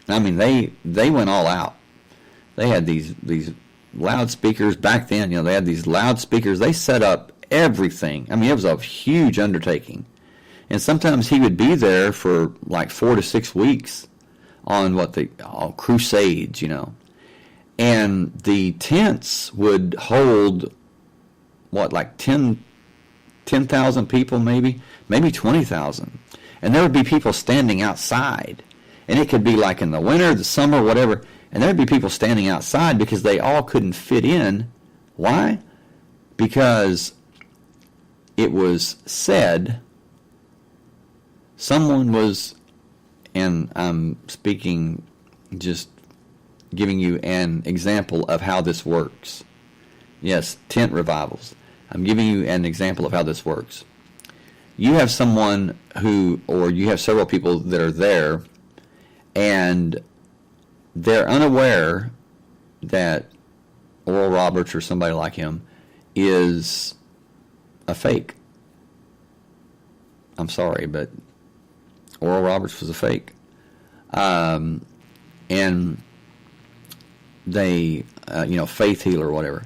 I mean, they went all out. They had these loudspeakers back then. You know, they had these loudspeakers. They set up everything. I mean, it was a huge undertaking. And sometimes he would be there for like 4 to 6 weeks on crusades, you know. And the tents would hold, like 10,000 people maybe 20,000. And there would be people standing outside. And it could be like in the winter, the summer, whatever. And there would be people standing outside because they all couldn't fit in. Why? Because it was said someone was, and I'm speaking, just giving you an example of how this works. Yes, tent revivals. I'm giving you an example of how this works. You have someone or you have several people that are there, and they're unaware that Oral Roberts or somebody like him is a fake. I'm sorry, but Oral Roberts was a fake. And they, faith healer or whatever.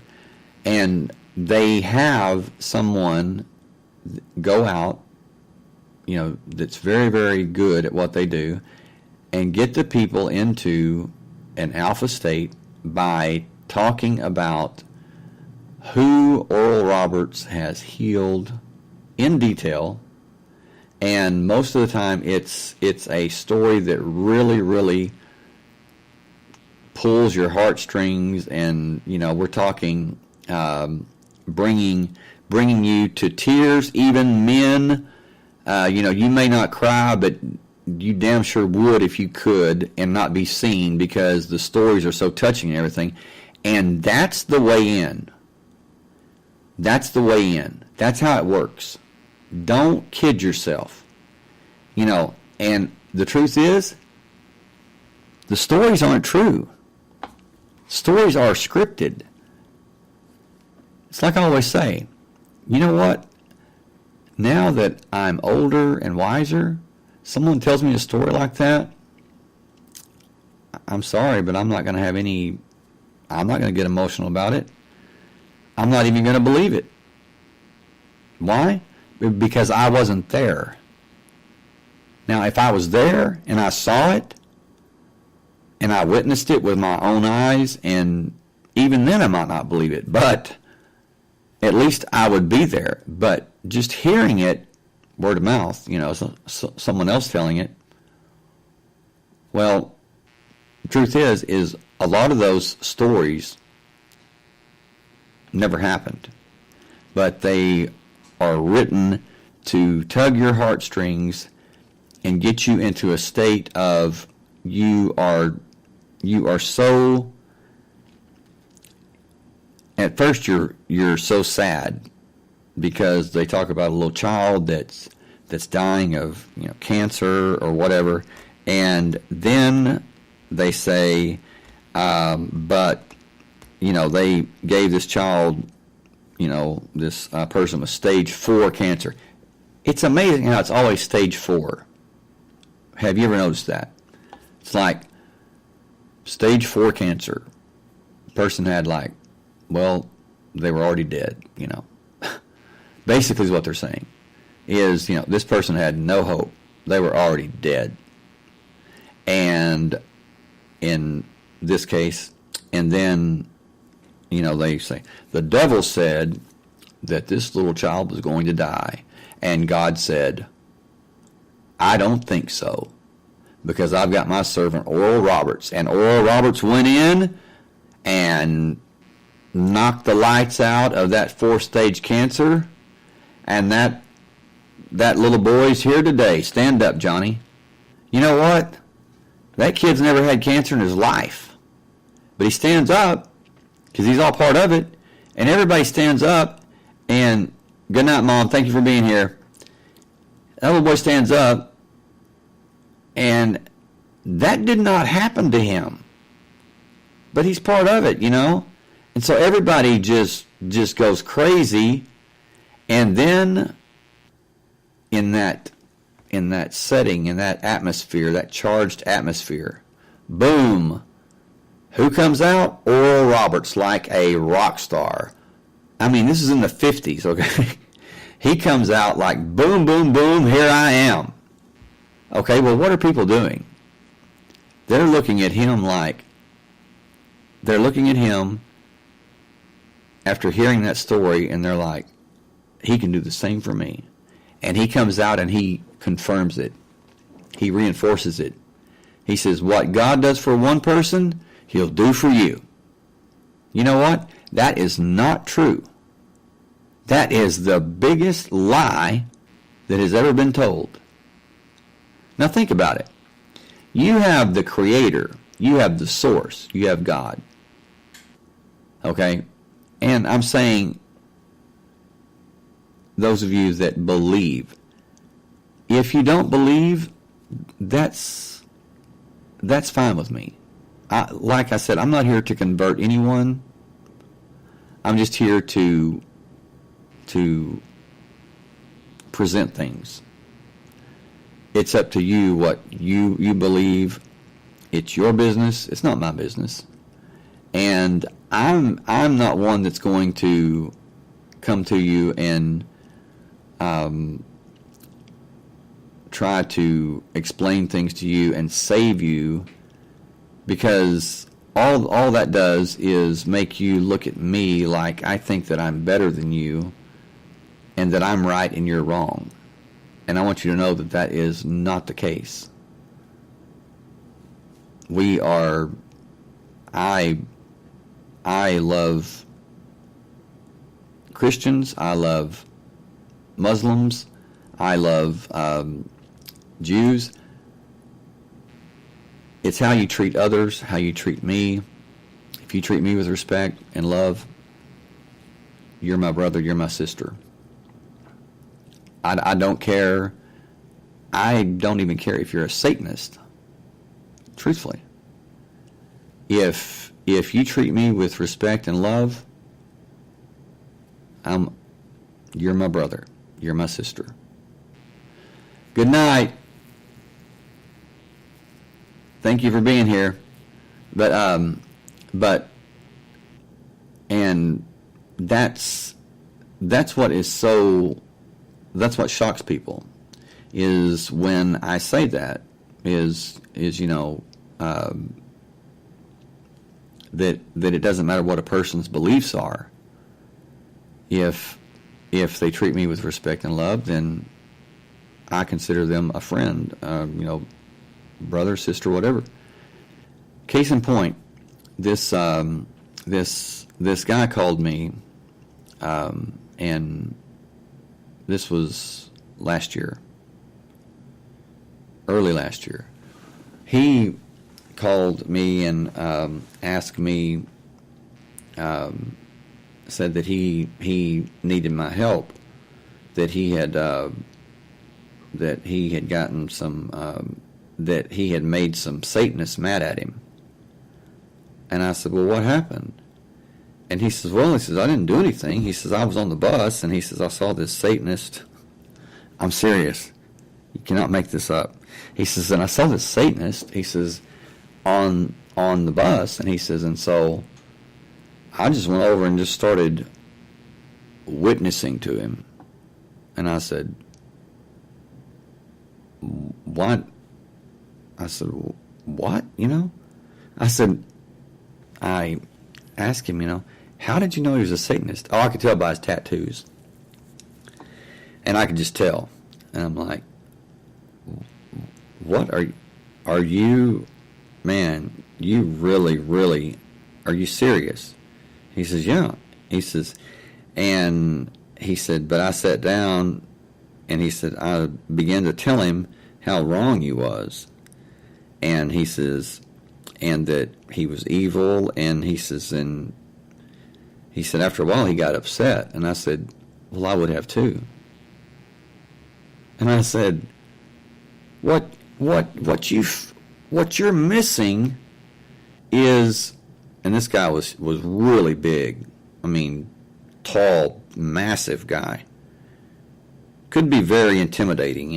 And they have someone go out, that's very, very good at what they do, and get the people into an alpha state by talking about who Oral Roberts has healed in detail. And most of the time it's a story that really, really pulls your heartstrings, and we're talking bringing you to tears. Even men, you may not cry, but you damn sure would if you could and not be seen, because the stories are so touching and everything. And that's the way in. That's the way in. That's how it works. Don't kid yourself. And the truth is, the stories aren't true. Stories are scripted. It's like I always say, you know what? Now that I'm older and wiser, someone tells me a story like that, I'm sorry, but I'm not going to get emotional about it. I'm not even going to believe it. Why? Because I wasn't there. Now, if I was there and I saw it and I witnessed it with my own eyes, and even then I might not believe it, but at least I would be there. But just hearing it word of mouth, someone else telling it, well, the truth is a lot of those stories never happened, but they are written to tug your heartstrings and get you into a state of you are so, at first you're so sad because they talk about a little child that's dying of cancer or whatever, and then they say, but they gave this child this person with stage 4 cancer. It's amazing how it's always stage 4. Have you ever noticed that? It's like stage 4 cancer. Person had they were already dead, Basically is what they're saying. Is, this person had no hope. They were already dead. And in this case, and then, they say, the devil said that this little child was going to die. And God said, I don't think so, because I've got my servant Oral Roberts. And Oral Roberts went in and knocked the lights out of that 4th-stage cancer, and that little boy's here today. Stand up, Johnny. You know what? That kid's never had cancer in his life. But he stands up because he's all part of it, and everybody stands up, and good night, Mom. Thank you for being here. That little boy stands up, and that did not happen to him. But he's part of it, And so everybody just goes crazy, and then in that setting, in that atmosphere, that charged atmosphere, boom, who comes out? Oral Roberts, like a rock star. I mean, this is in the 50s, okay? He comes out like, boom, boom, boom, here I am. Okay, well, what are people doing? They're looking at him after hearing that story, and they're like, he can do the same for me. And he comes out and he confirms it. He reinforces it. He says, what God does for one person, he'll do for you. You know what? That is not true. That is the biggest lie that has ever been told. Now think about it. You have the Creator. You have the source. You have God. Okay? And I'm saying, those of you that believe, if you don't believe, that's fine with me. Like I said, I'm not here to convert anyone. I'm just here to present things. It's up to you what you believe. It's your business. It's not my business. And I'm not one that's going to come to you and try to explain things to you and save you, because all that does is make you look at me like I think that I'm better than you and that I'm right and you're wrong. And I want you to know that that is not the case. I love Christians. I love Muslims. I love Jews. It's how you treat others, how you treat me. If you treat me with respect and love, you're my brother, you're my sister. I don't care. I don't even care if you're a Satanist. Truthfully. If you treat me with respect and love, you're my brother. You're my sister. Good night. Thank you for being here. And that's what shocks people, is when I say that, that it doesn't matter what a person's beliefs are. If they treat me with respect and love, then I consider them a friend, brother, sister, whatever. Case in point, this guy called me, and this was last year, early last year. He called me and asked me, said that he needed my help, that he had gotten some, that he had made some Satanists mad at him. And I said, well, what happened? And he says, well, he says, I didn't do anything. He says, I was on the bus, and he says, I saw this Satanist. I'm serious. You cannot make this up. He says, and I saw this Satanist, he says, on the bus, and he says, and so I just went over and just started witnessing to him. And I said, what? I said, what? I said, I asked him, how did you know he was a Satanist? Oh, I could tell by his tattoos. And I could just tell. And I'm like, what are you, man, you really, are you serious? He says, yeah. He says, and he said, but I sat down, and he said, I began to tell him how wrong he was. And he says, and that he was evil, and he says, and he said after a while he got upset. And I said, well, I would have too. And I said, what you're missing is, and this guy was really big. I mean, tall, massive guy. Could be very intimidating,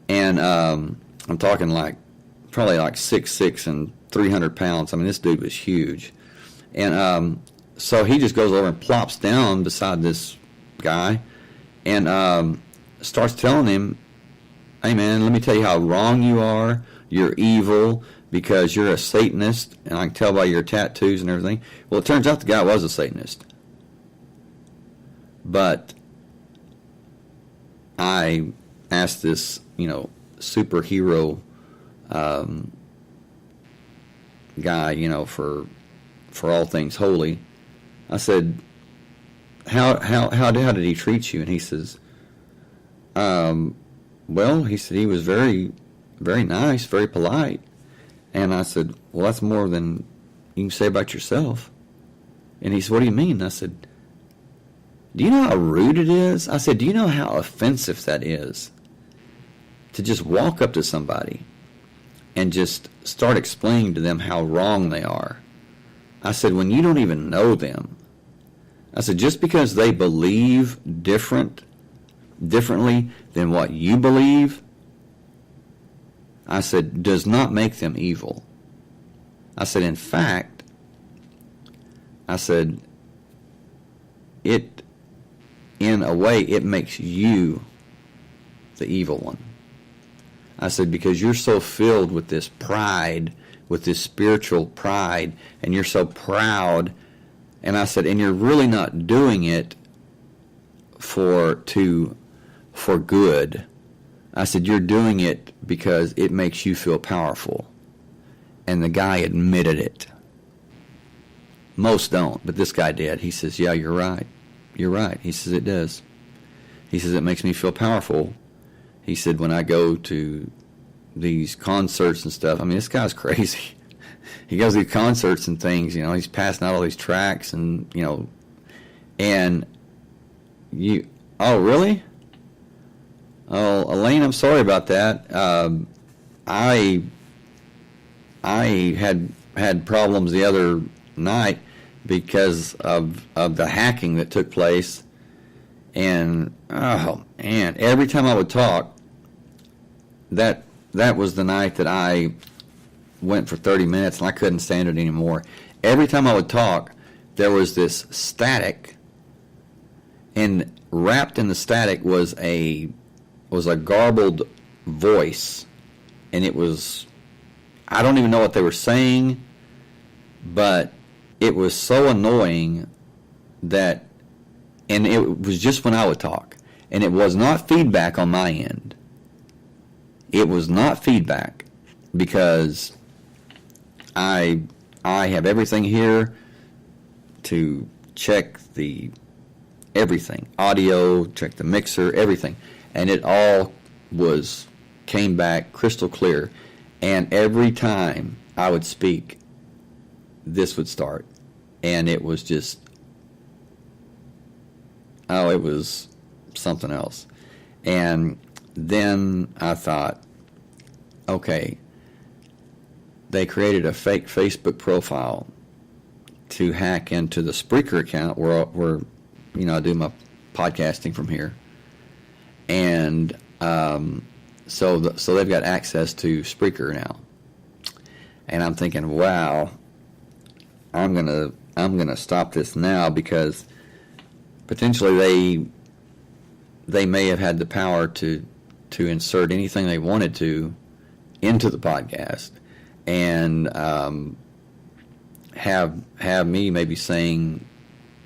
And I'm talking probably 6'6" and 300 pounds. I mean, this dude was huge. And so he just goes over and plops down beside this guy and starts telling him, hey, man, let me tell you how wrong you are. You're evil because you're a Satanist, and I can tell by your tattoos and everything. Well, it turns out the guy was a Satanist. But I asked this, superhero guy, for all things holy. I said, how did he treat you? And he says, well, he said he was very, very nice, very polite. And I said, well, that's more than you can say about yourself. And he said, what do you mean? I said, do you know how rude it is? I said, do you know how offensive that is? To just walk up to somebody and just start explaining to them how wrong they are. I said, when you don't even know them. I said, just because they believe differently than what you believe, I said, does not make them evil. I said, in fact, I said, in a way, it makes you the evil one. I said, because you're so filled with this pride, with this spiritual pride, and you're so proud. And I said, and you're really not doing it for good. I said, you're doing it because it makes you feel powerful. And the guy admitted it. Most don't, but this guy did. He says, yeah, you're right. You're right. He says, it does. He says, it makes me feel powerful. He said, when I go to these concerts and stuff, I mean, this guy's crazy. He goes to these concerts and things, he's passing out all these tracts and, and oh, really? Oh, Elaine, I'm sorry about that. I had problems the other night because of the hacking that took place. And, oh, man, every time I would talk, that was the night that I went for 30 minutes and I couldn't stand it anymore. Every time I would talk, there was this static, and wrapped in the static was a garbled voice, and it was, I don't even know what they were saying, but it was so annoying that, and it was just when I would talk, and it was not feedback on my end. It was not feedback because I have everything here to check the everything, audio, check the mixer, everything, and it all came back crystal clear. And every time I would speak, this would start, and it was just, it was something else. And then I thought, okay, they created a fake Facebook profile to hack into the Spreaker account where I do my podcasting from here, and so they've got access to Spreaker now, and I'm thinking, wow, I'm gonna stop this now because potentially they may have had the power to insert anything they wanted to into the podcast, and have me maybe saying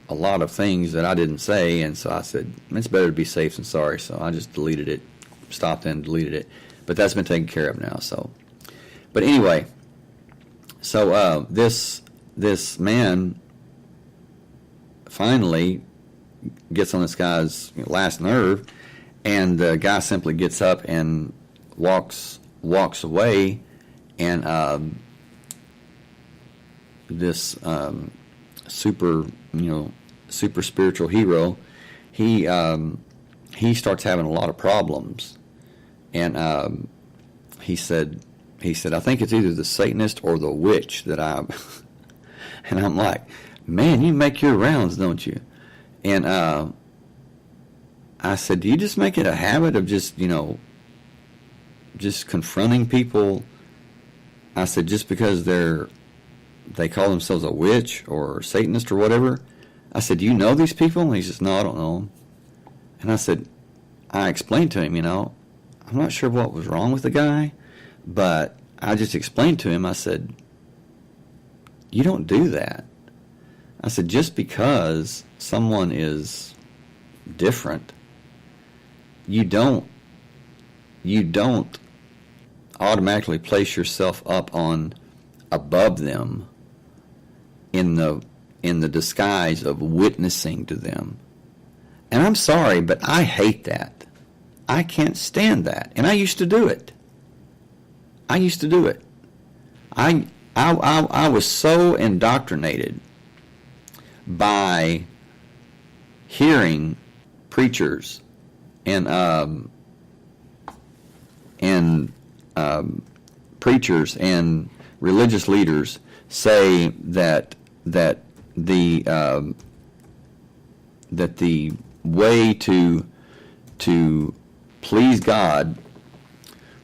a lot of things that I didn't say, and so I said it's better to be safe than sorry. So I just deleted it, stopped and deleted it. But that's been taken care of now. So, but anyway, so this man finally gets on this guy's last nerve, and the guy simply gets up and walks away, and this super spiritual hero, he starts having a lot of problems, and he said I think it's either the Satanist or the witch that and I'm like, man, you make your rounds, don't you? And I said, do you just make it a habit of just confronting people? I said, just because they call themselves a witch or Satanist or whatever. I said, do you know these people? And he says, no, I don't know them. And I said, I explained to him, I'm not sure what was wrong with the guy, but I just explained to him, I said, you don't do that. I said, just because someone is different, you don't automatically place yourself up on above them in the disguise of witnessing to them. And I'm sorry, but I hate that. I can't stand that. And I used to do it. I was so indoctrinated by hearing preachers and preachers and religious leaders say that the way to please God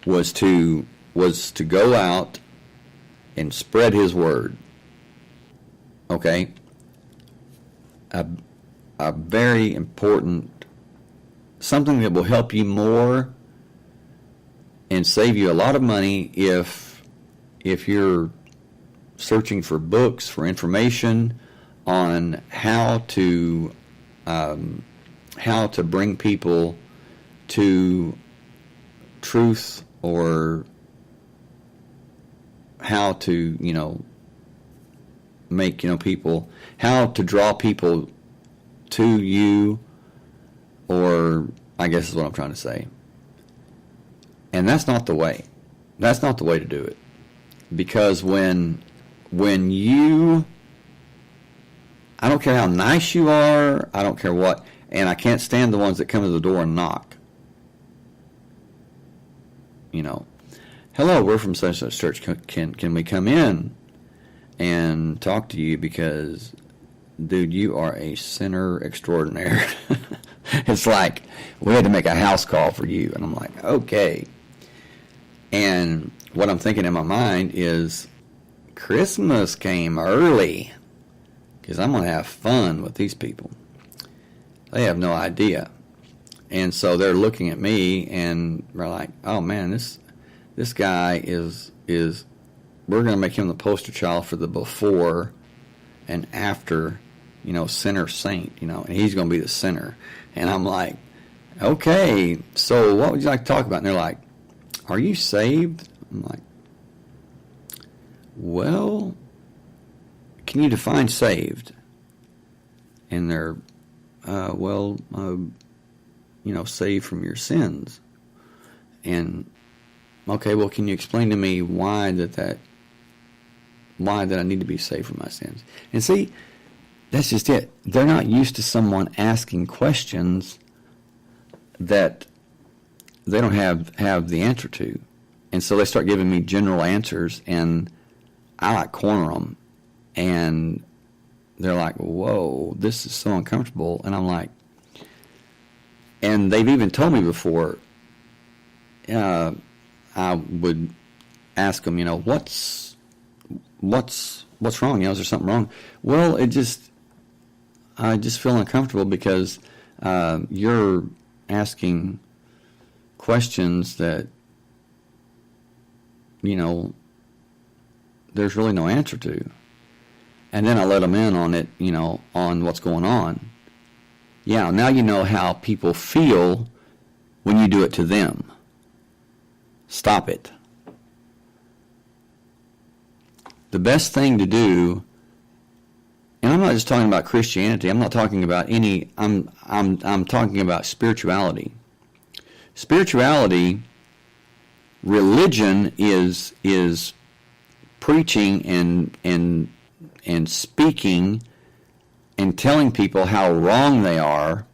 was to go out and spread His word. Okay? A very important, something that will help you more and save you a lot of money if you're searching for books, for information on how to bring people to truth, or how to make people, how to draw people to you, or I guess is what I'm trying to say. And that's not the way. That's not the way to do it. Because when you, I don't care how nice you are, I don't care what, and I can't stand the ones that come to the door and knock. Hello, we're from such and such church. Can we come in and talk to you? Because, dude, you are a sinner extraordinaire. It's like, we had to make a house call for you. And I'm like, okay. And what I'm thinking in my mind is, Christmas came early, because I'm going to have fun with these people. They have no idea. And so they're looking at me and they're like, oh man, this guy is we're going to make him the poster child for the before and after, sinner saint, and he's going to be the sinner. And I'm like, okay, so what would you like to talk about? And they're like, are you saved? I'm like, well, can you define saved? And they're, saved from your sins. And, okay, well, can you explain to me why that I need to be saved from my sins? And see, that's just it. They're not used to someone asking questions that they don't have the answer to. And so they start giving me general answers, and I corner them. And they're like, whoa, this is so uncomfortable. And I'm like, and they've even told me before, I would ask them, what's wrong? Is there something wrong? Well, I just feel uncomfortable because you're asking questions that, there's really no answer to. And then I let them in on it, on what's going on. Yeah, now you know how people feel when you do it to them. Stop it. The best thing to do, and I'm not just talking about Christianity, I'm not talking about I'm talking about spirituality. Spirituality, religion is preaching and speaking and telling people how wrong they are,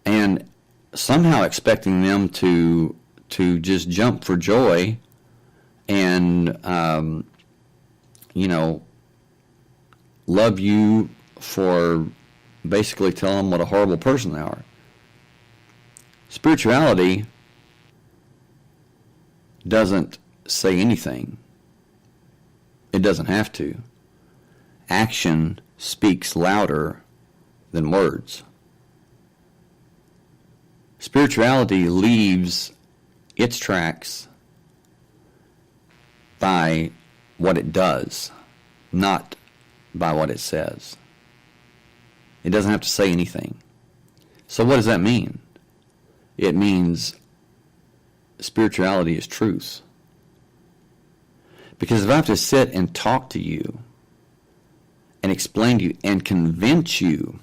and somehow expecting them to just jump for joy and love you for basically telling them what a horrible person they are. Spirituality doesn't say anything. It doesn't have to. Action speaks louder than words. Spirituality leaves its tracks by what it does, not by what it says. It doesn't have to say anything. So what does that mean? It means spirituality is truth. Because if I have to sit and talk to you and explain to you and convince you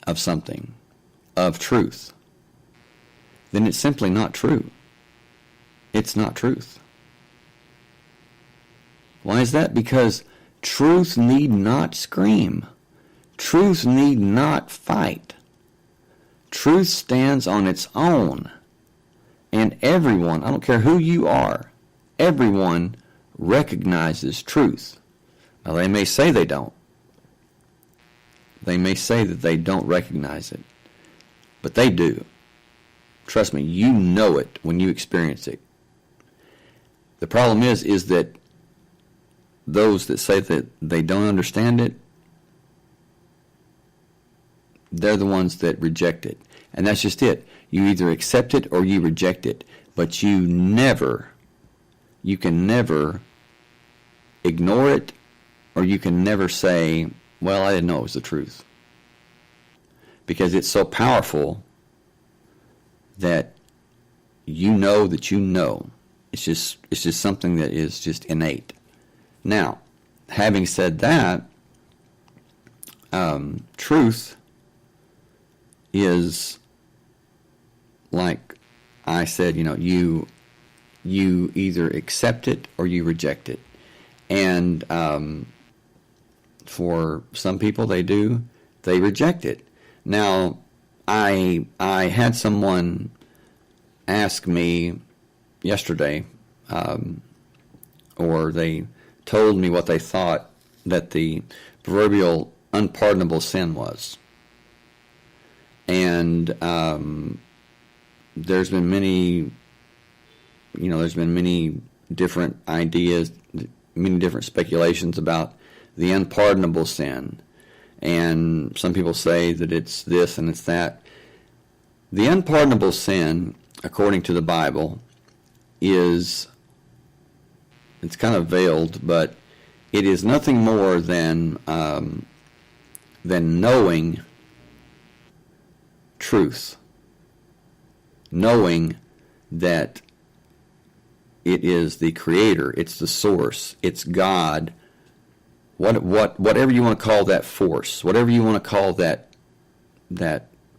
of something, of truth, then it's simply not true. It's not truth. Why is that? Because truth need not scream. Truth need not fight. Truth stands on its own. And everyone, I don't care who you are, everyone recognizes truth. Now, they may say they don't. They may say that they don't recognize it. But they do. Trust me, you know it when you experience it. The problem is that those that say that they don't understand it, they're the ones that reject it. And that's just it. You either accept it or you reject it. But you can never ignore it, or you can never say, well, I didn't know it was the truth. Because it's so powerful that you know that you know. It's just something that is just innate. Now, having said that, truth is, like I said, you either accept it or you reject it. And for some people, they reject it. Now, I had someone ask me yesterday, or they told me what they thought that the proverbial unpardonable sin was. And there's been many different ideas, many different speculations about the unpardonable sin. And some people say that it's this and it's that. The unpardonable sin, according to the Bible, it's kind of veiled, but it is nothing more than knowing truth, knowing that it is the Creator, it's the source, it's God, whatever you want to call that force, whatever you want to call that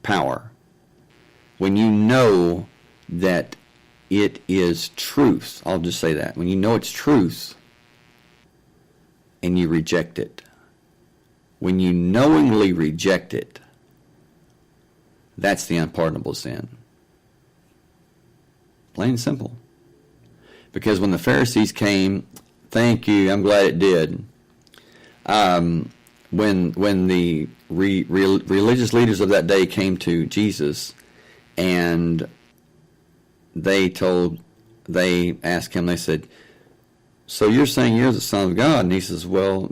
power. When you know that it is truth, I'll just say that. When you know it's truth and you reject it, when you knowingly reject it, that's the unpardonable sin. Plain and simple. Because when the Pharisees came, thank you, I'm glad it did. when the religious leaders of that day came to Jesus, and they asked him, they said, "So you're saying you're the Son of God?" And he says, "Well,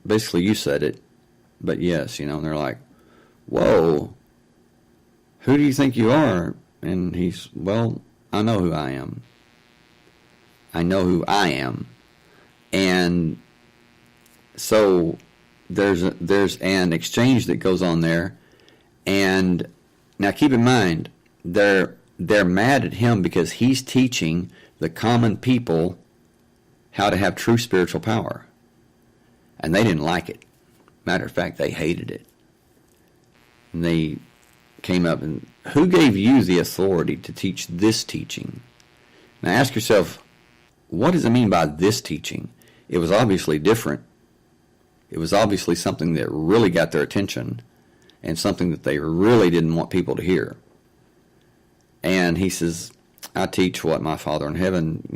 basically you said it, but yes, you know." And they're like, "Whoa, who do you think you are?" And he's, "Well, I know who I am. I know who I am." And so there's an exchange that goes on there. And now keep in mind, they're mad at him because he's teaching the common people how to have true spiritual power. And they didn't like it. Matter of fact, they hated it. And they came up and, "Who gave you the authority to teach this teaching?" Now ask yourself, what does it mean by this teaching? It was obviously different. It was obviously something that really got their attention and something that they really didn't want people to hear. And he says, "I teach what my Father in heaven,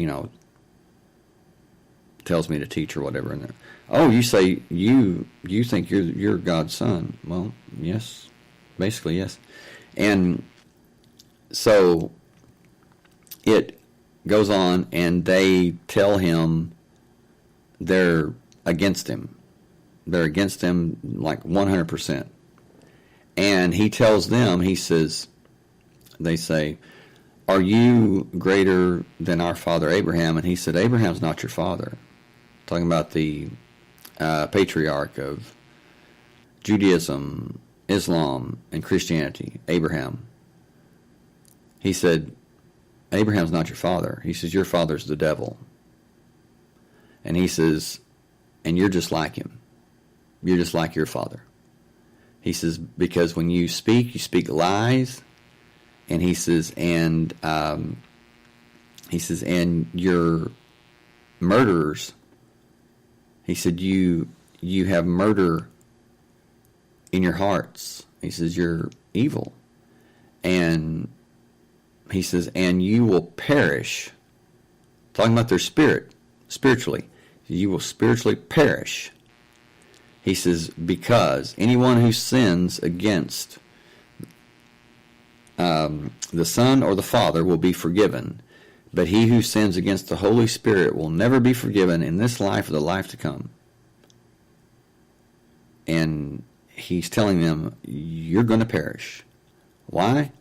tells me to teach," or whatever. And "Oh, you say you think you're God's son?" Well, yes, basically yes. And so it goes on, and they tell him they're against him. They're against him like 100%. And he tells them, they say, "Are you greater than our father Abraham?" And he said, "Abraham's not your father." Talking about the patriarch of Judaism, Islam, and Christianity, Abraham. He said, "Abraham's not your father." He says, "Your father's the devil." And he says, "And you're just like him. You're just like your father." He says, "Because when you speak lies." And he says, and you're murderers. He said, you have murder in your hearts. He says, you're evil. And he says, and you will perish. Talking about their spiritually. You will spiritually perish. He says, because anyone who sins against the Son or the Father will be forgiven, but he who sins against the Holy Spirit will never be forgiven in this life or the life to come. And he's telling them, you're going to perish. Why?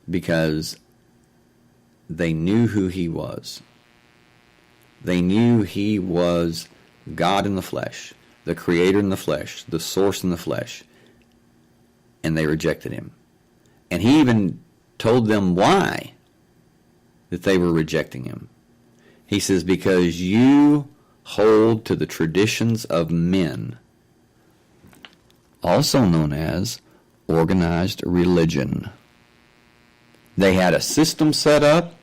Because they knew who he was. They knew he was God in the flesh, the Creator in the flesh, the source in the flesh, and they rejected him. And he even told them why that they were rejecting him. He says, because you hold to the traditions of men, also known as organized religion. They had a system set up,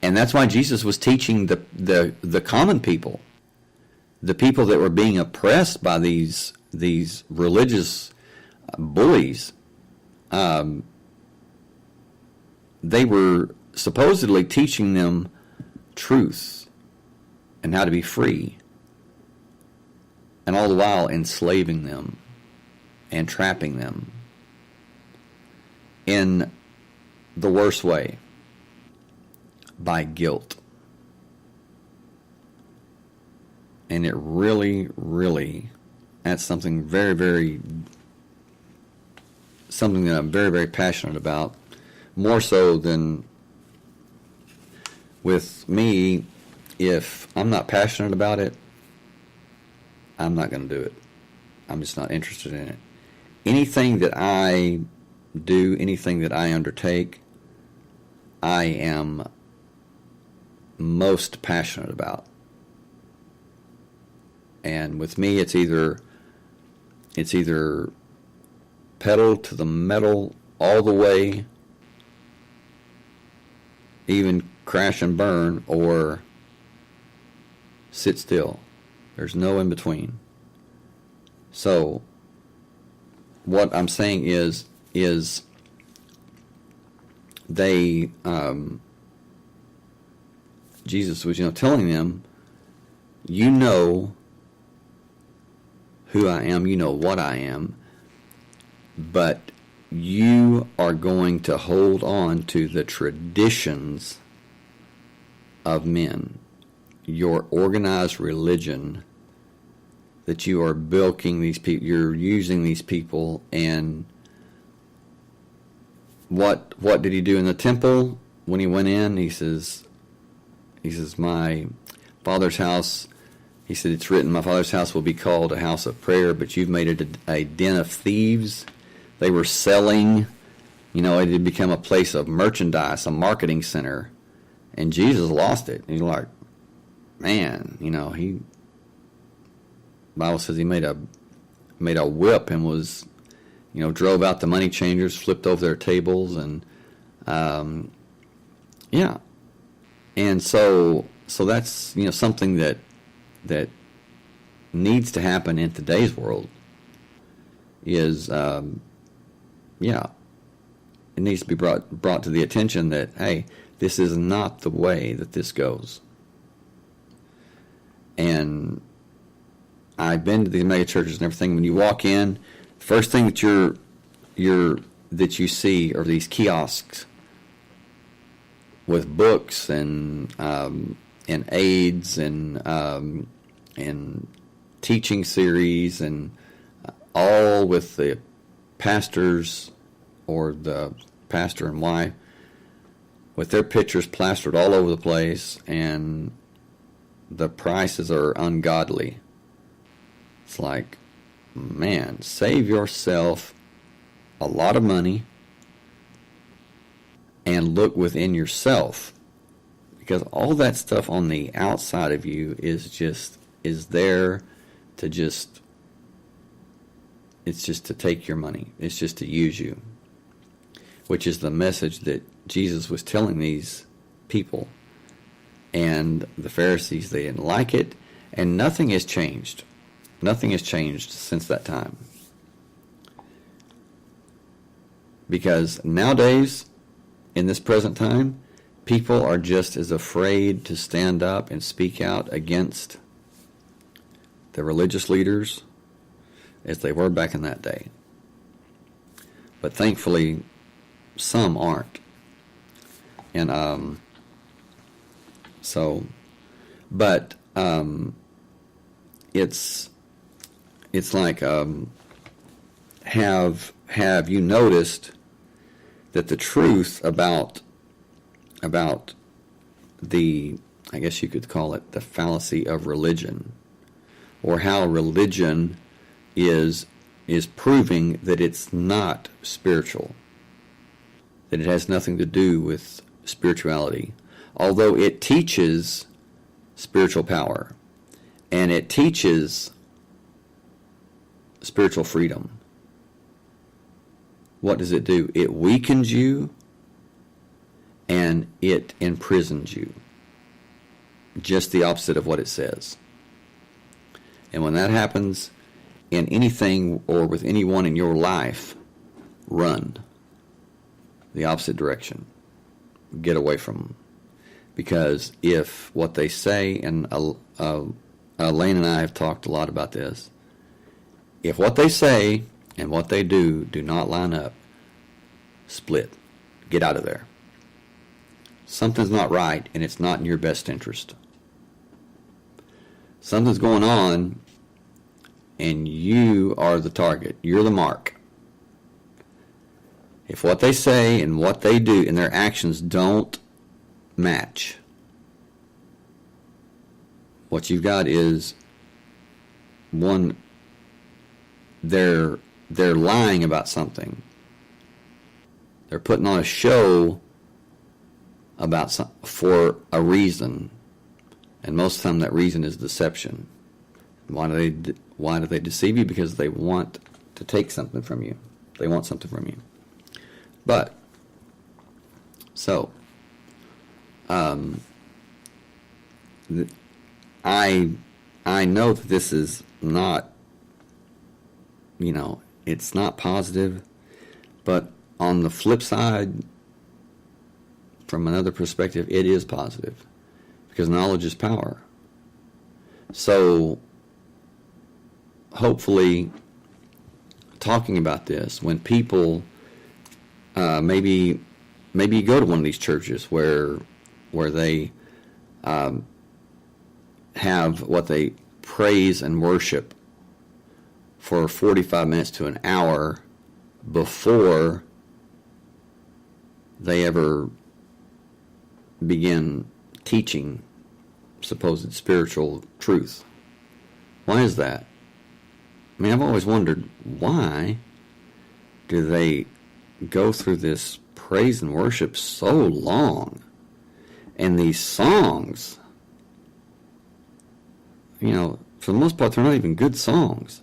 and that's why Jesus was teaching the common people, the people that were being oppressed by these religious bullies. They were supposedly teaching them truth and how to be free, and all the while enslaving them and trapping them in the worst way, by guilt. And it really, really, that's something something that I'm very, very passionate about. More so than with me. If I'm not passionate about it, I'm not going to do it. I'm just not interested in it. Anything that I do, anything that I undertake, I am most passionate about. And with me, it's either pedal to the metal all the way, even crash and burn, or sit still. There's no in between. So what I'm saying is they Jesus was telling them, you know who I am. You know what I am. But you are going to hold on to the traditions of men, your organized religion, that you are bilking these people, you're using these people. And what did he do in the temple when he went in? He says, my Father's house, he said, it's written, my Father's house will be called a house of prayer, but you've made it a den of thieves. They were selling, it had become a place of merchandise, a marketing center. And Jesus lost it. He's like, man, Bible says he made a whip and was, drove out the money changers, flipped over their tables, and yeah. And so that's something that needs to happen in today's world is it needs to be brought to the attention that, hey, this is not the way that this goes. And I've been to these mega churches and everything. When you walk in, the first thing that that you see are these kiosks with books and aids and teaching series, and all with the pastors or the pastor and wife with their pictures plastered all over the place, and the prices are ungodly. It's like, man, save yourself a lot of money and look within yourself, because all that stuff on the outside of you is there to it's just to take your money. It's just to use you, which is the message that Jesus was telling these people. And the Pharisees, they didn't like it, and nothing has changed. Nothing has changed since that time. Because nowadays, in this present time, people are just as afraid to stand up and speak out against the religious leaders as they were back in that day. But thankfully, some aren't. And it's like, have you noticed that the truth about the, I guess you could call it the fallacy of religion, or how religion is proving that it's not spiritual, that it has nothing to do with spirituality, although it teaches spiritual power and it teaches spiritual freedom. What does it do? It weakens you and it imprisons you. Just the opposite of what it says. And when that happens in anything or with anyone in your life, run the opposite direction. Get away from them. Because if what they say, and Elaine and I have talked a lot about this, if what they say and what they do not line up, split. Get out of there. Something's not right, and it's not in your best interest. Something's going on, and you are the target. You're the mark. If what they say and what they do and their actions don't match, what you've got is one, they're lying about something. They're putting on a show for a reason, and most of the time that reason is deception. Why do they deceive you? Because they want to take something from you. They want something from you. But so I know that this is not, it's not positive, but on the flip side, from another perspective, it is positive, because knowledge is power. So hopefully talking about this when people maybe you go to one of these churches where they have what they praise and worship for 45 minutes to an hour before they ever begin teaching supposed spiritual truth. Why is that? I mean, I've always wondered, why do they go through this praise and worship so long? And these songs, you know, for the most part, they're not even good songs.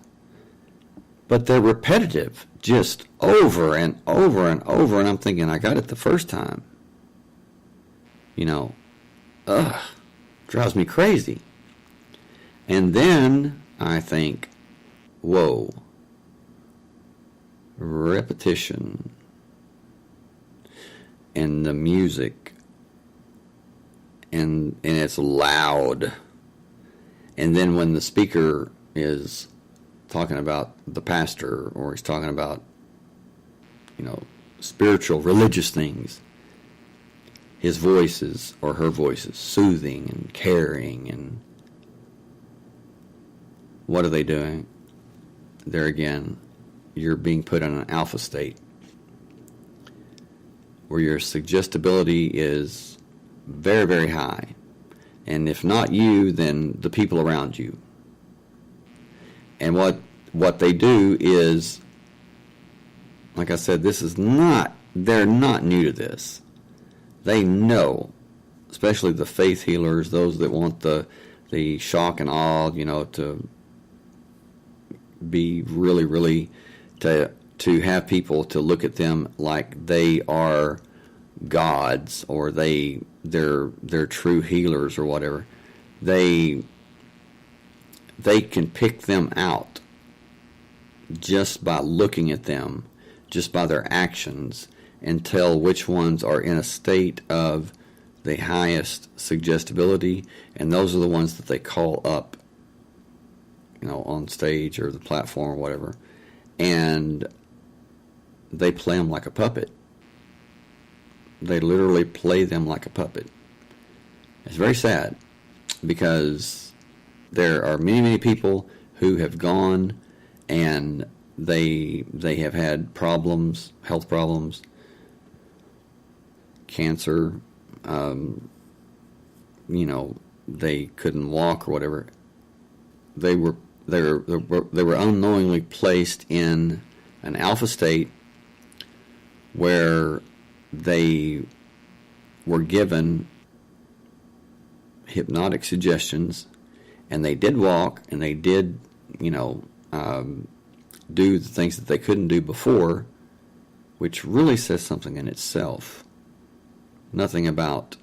But they're repetitive, just over and over and over. And I'm thinking, I got it the first time. You know, drives me crazy. And then I think, whoa, repetition and the music, and it's loud. And then when the speaker is talking about the pastor, or he's talking about, you know, spiritual, religious things, his voices or her voices soothing and caring, and what are they doing? There again, you're being put in an alpha state where your suggestibility is very, very high. And if not you, then the people around you. And what they do is, like I said, they're not new to this. They know, especially the faith healers, those that want the shock and awe, you know, to be really, really, to have people to look at them like they are gods, or they're true healers or whatever. They can pick them out just by looking at them, just by their actions, and tell which ones are in a state of the highest suggestibility, and those are the ones that they call up, you know, on stage or the platform or whatever, and they play them like a puppet. They literally play them like a puppet. It's very sad, because there are many, many people who have gone and they have had problems, health problems, cancer, you know, they couldn't walk or whatever. They were unknowingly placed in an alpha state where they were given hypnotic suggestions, and they did walk, and they did, you know, do the things that they couldn't do before, which really says something in itself. Nothing about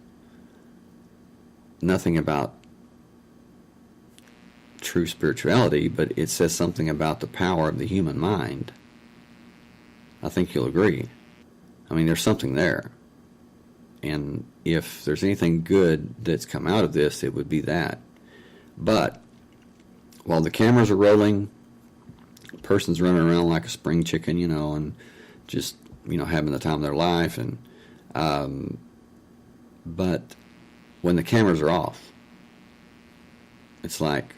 true spirituality, but it says something about the power of the human mind. I think you'll agree. I mean, there's something there. And if there's anything good that's come out of this, it would be that. But while the cameras are rolling, the person's running around like a spring chicken, you know, and just, you know, having the time of their life. And but when the cameras are off, it's like,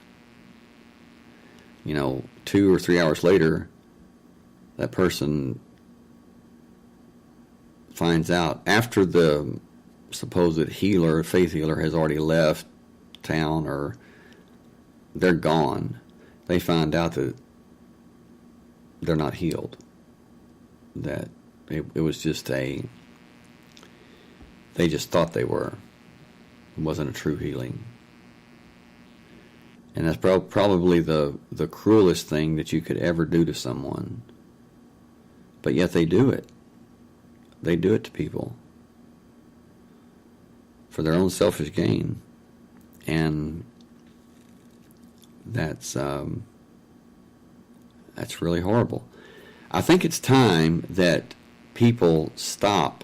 you know, 2 or 3 hours later, that person finds out, after the supposed healer, faith healer, has already left town or they're gone, they find out that they're not healed. That it was just they just thought they were. It wasn't a true healing. And that's probably the cruelest thing that you could ever do to someone. But yet they do it. They do it to people for their own selfish gain. And that's really horrible. I think it's time that people stop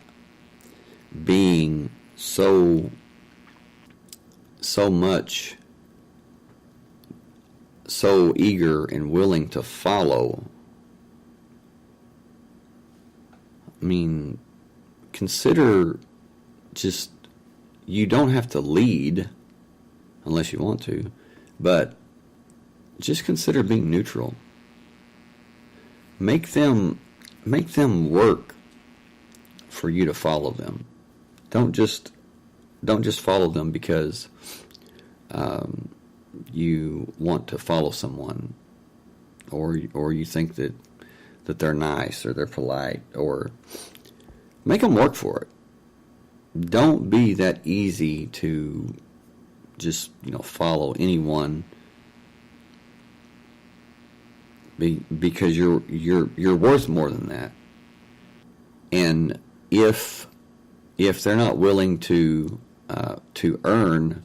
being so much so eager and willing to follow, I mean, consider just, you don't have to lead unless you want to, but just consider being neutral. Make them work for you to follow them. Don't just follow them because you want to follow someone, or you think that they're nice or they're polite, or make them work for it. Don't be that easy to just follow anyone because you're worth more than that. And if they're not willing to earn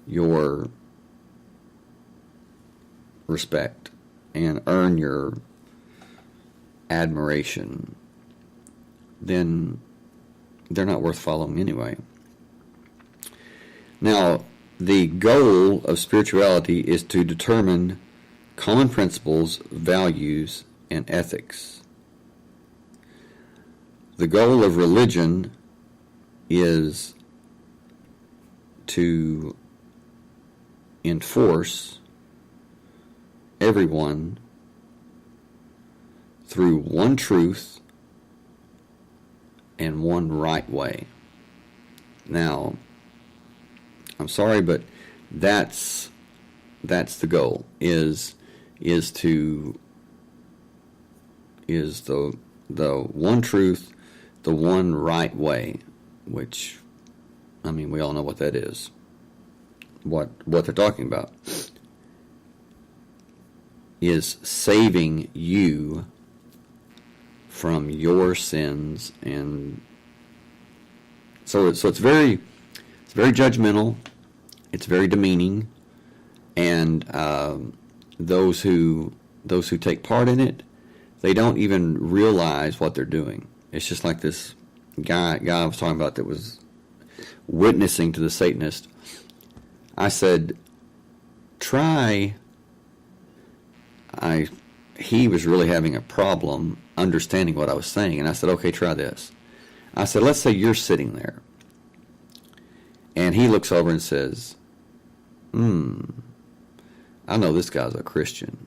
your respect and earn your admiration, then they're not worth following anyway. Now, the goal of spirituality is to determine common principles, values, and ethics. The goal of religion is to enforce everyone through one truth and one right way. Now, I'm sorry, but that's the goal, is the one truth, the one right way, which, I mean, we all know what that is, what they're talking about, is saving you from your sins. And so it's very judgmental, it's very demeaning, and those who take part in it, they don't even realize what they're doing. It's just like this guy I was talking about that was witnessing to the Satanist. I said, he was really having a problem understanding what I was saying, and I said, okay, try this. I said, let's say you're sitting there, and he looks over and says, I know this guy's a Christian.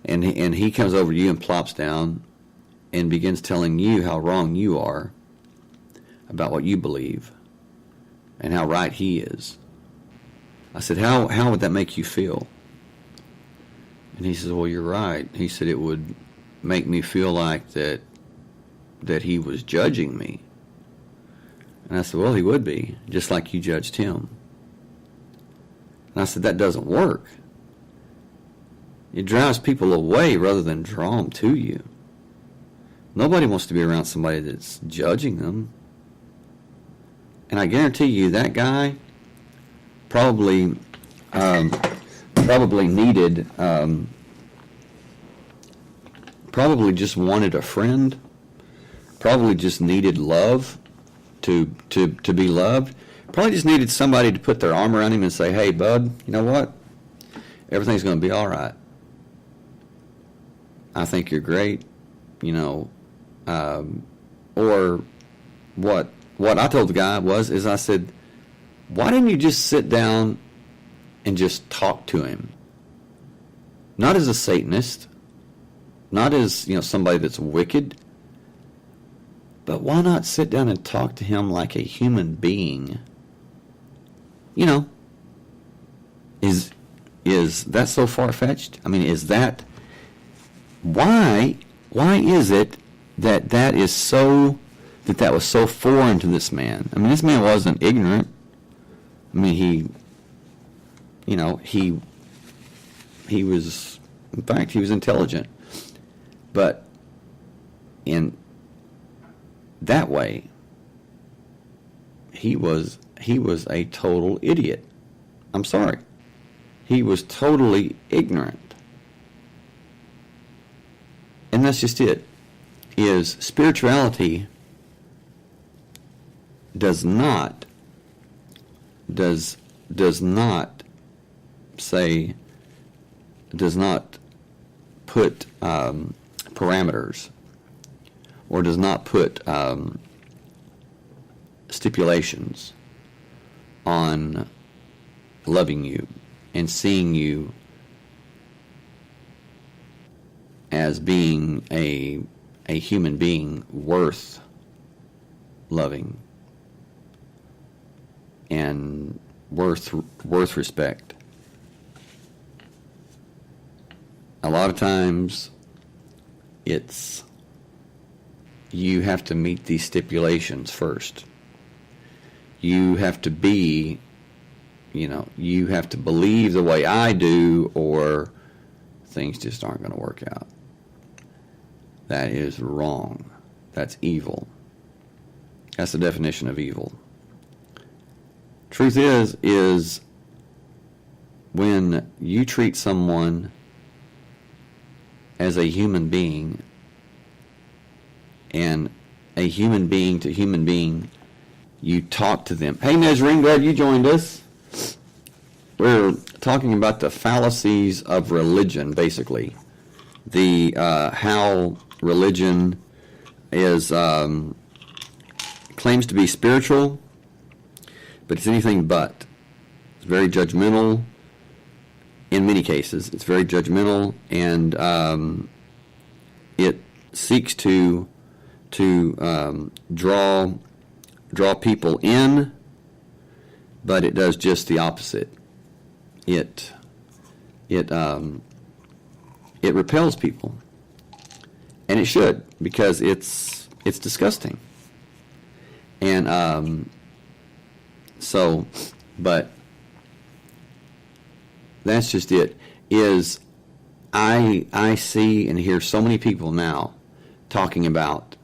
And he comes over to you and plops down and begins telling you how wrong you are about what you believe and how right he is. I said, how would that make you feel? And he says, well, you're right. He said, it would make me feel like that he was judging me. And I said, well, he would be, just like you judged him. And I said, that doesn't work. It drives people away rather than draw them to you. Nobody wants to be around somebody that's judging them. And I guarantee you that guy probably needed, probably just wanted a friend, probably just needed love to be loved, probably just needed somebody to put their arm around him and say, hey, bud, you know what? Everything's going to be all right. I think you're great, or what I told the guy is I said, why didn't you just sit down and just talk to him? Not as a Satanist, not as, somebody that's wicked, but why not sit down and talk to him like a human being? Is that so far-fetched? I mean, is that, why is it that was so foreign to this man? I mean, this man wasn't ignorant. I mean, he was, in fact, he was intelligent. But in that way, he was a total idiot. I'm sorry. He was totally ignorant. And that's just it. Is spirituality does not say, does not put parameters, or does not put stipulations on loving you and seeing you as being a human being worth loving and worth respect. A lot of times it's you have to meet these stipulations first. You have to be, you have to believe the way I do, or things just aren't going to work out. That is wrong. That's evil. That's the definition of evil. Truth is when you treat someone as a human being, and a human being to human being, you talk to them. Hey, Nezreen, glad you joined us. We're talking about the fallacies of religion, basically. The how religion is claims to be spiritual, but it's anything but. It's very judgmental. In many cases, it's very judgmental, and it seeks to draw people in, but it does just the opposite. It repels people, and it should, because it's disgusting. And but that's just it. Is I see and hear so many people now talking about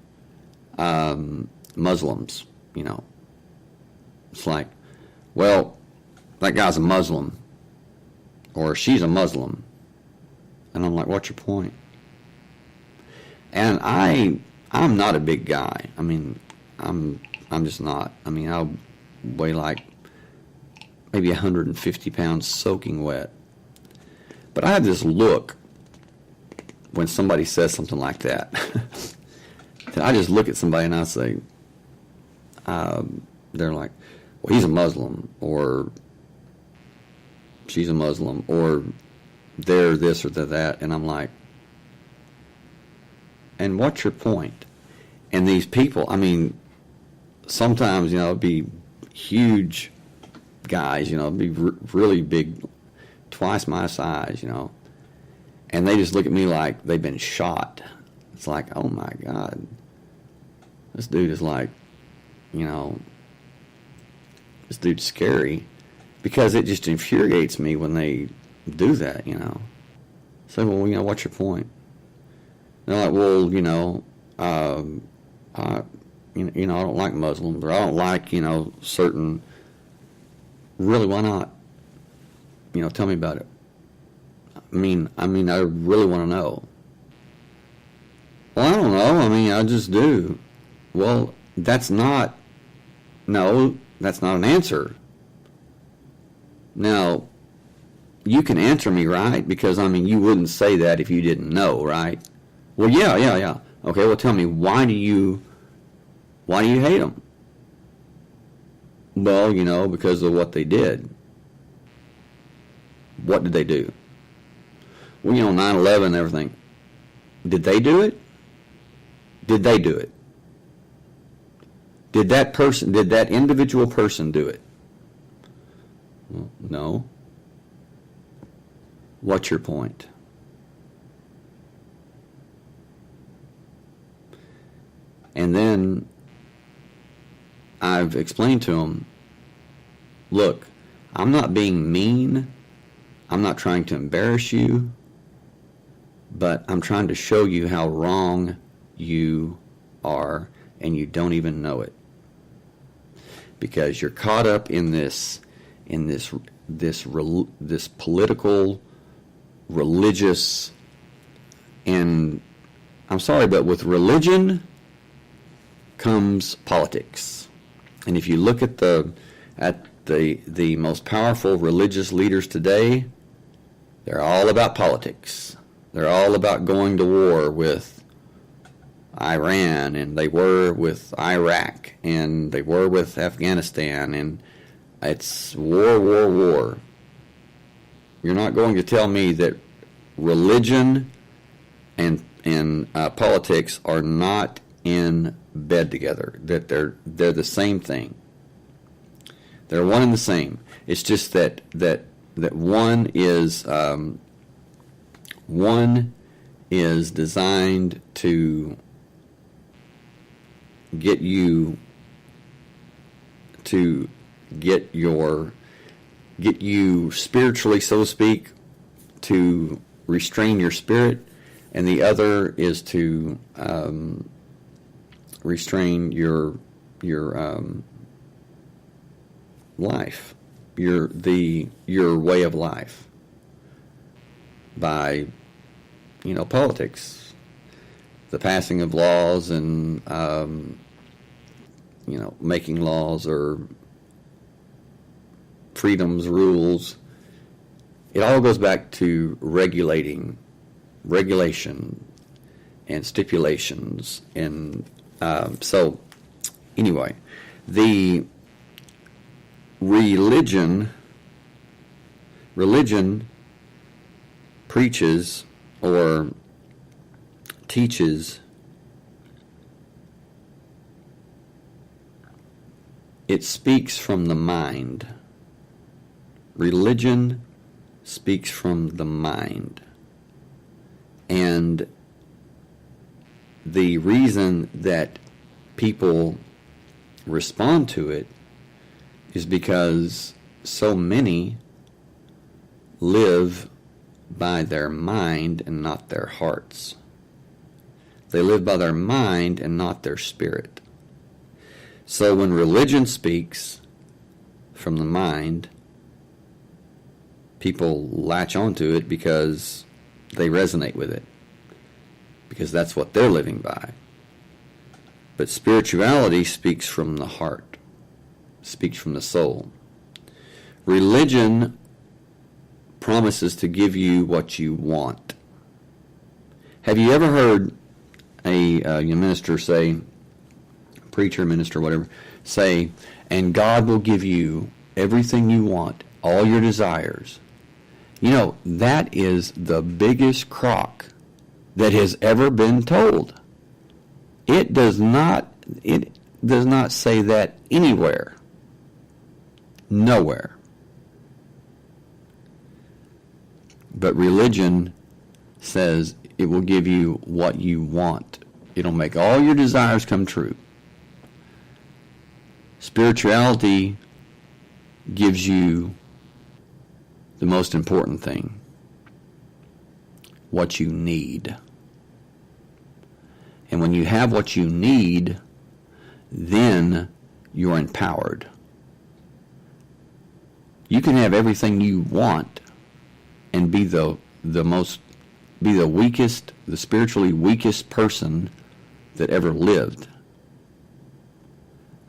Muslims. It's like, well, that guy's a Muslim, or she's a Muslim, and I'm like, what's your point? And I'm not a big guy. I mean, I'm just not. I mean, I'll weigh like maybe 150 pounds soaking wet. But I have this look when somebody says something like that. That I just look at somebody and I say, they're like, well, he's a Muslim, or she's a Muslim, or they're this or they're that. And I'm like, and what's your point? And these people, I mean, sometimes, it'd be huge guys, it'd be really big, twice my size, and they just look at me like they've been shot. It's like, oh my God, this dude is like, this dude's scary, because it just infuriates me when they do that, So, well, what's your point? And they're like, well, I don't like Muslims, or I don't like, certain. Really, why not? Tell me about it. I mean, I really want to know. Well, I don't know. I just do. Well, that's not an answer. Now, you can answer me, right? Because, you wouldn't say that if you didn't know, right? Well, yeah. Okay, well, tell me, why do you hate them? Well, because of what they did. What did they do? Well, 9/11 and everything. Did they do it? Did they do it? Did that individual person do it? Well, no. What's your point? And then I've explained to them, look, I'm not being mean. I'm not trying to embarrass you. But I'm trying to show you how wrong you are, and you don't even know it. Because you're caught up in this political, religious, and I'm sorry, but with religion comes politics. And if you look at the most powerful religious leaders today, They're all about politics. They're all about going to war with Iran, and they were with Iraq, and they were with Afghanistan, and it's war, war, war. You're not going to tell me that religion and politics are not in bed together, that they're the same thing. They're one and the same. It's just that one is designed to get you spiritually, so to speak, to restrain your spirit, and the other is to restrain your life, your way of life by politics, the passing of laws, and making laws or freedoms, rules. It all goes back to regulation and stipulations. And so anyway, the religion preaches or teaches, it speaks from the mind. Religion speaks from the mind. And the reason that people respond to it is because so many live by their mind and not their hearts. They live by their mind and not their spirit. So when religion speaks from the mind, people latch onto it because they resonate with it, because that's what they're living by. But spirituality speaks from the heart, speaks from the soul. Religion promises to give you what you want. Have you ever heard a minister say, preacher, minister, whatever, say, and God will give you everything you want, all your desires? That is the biggest crock that has ever been told. It does not say that anywhere. Nowhere. But religion says it will give you what you want. It'll make all your desires come true. Spirituality gives you the most important thing, what you need. And when you have what you need, then you're empowered. You can have everything you want and be the weakest, the spiritually weakest person that ever lived.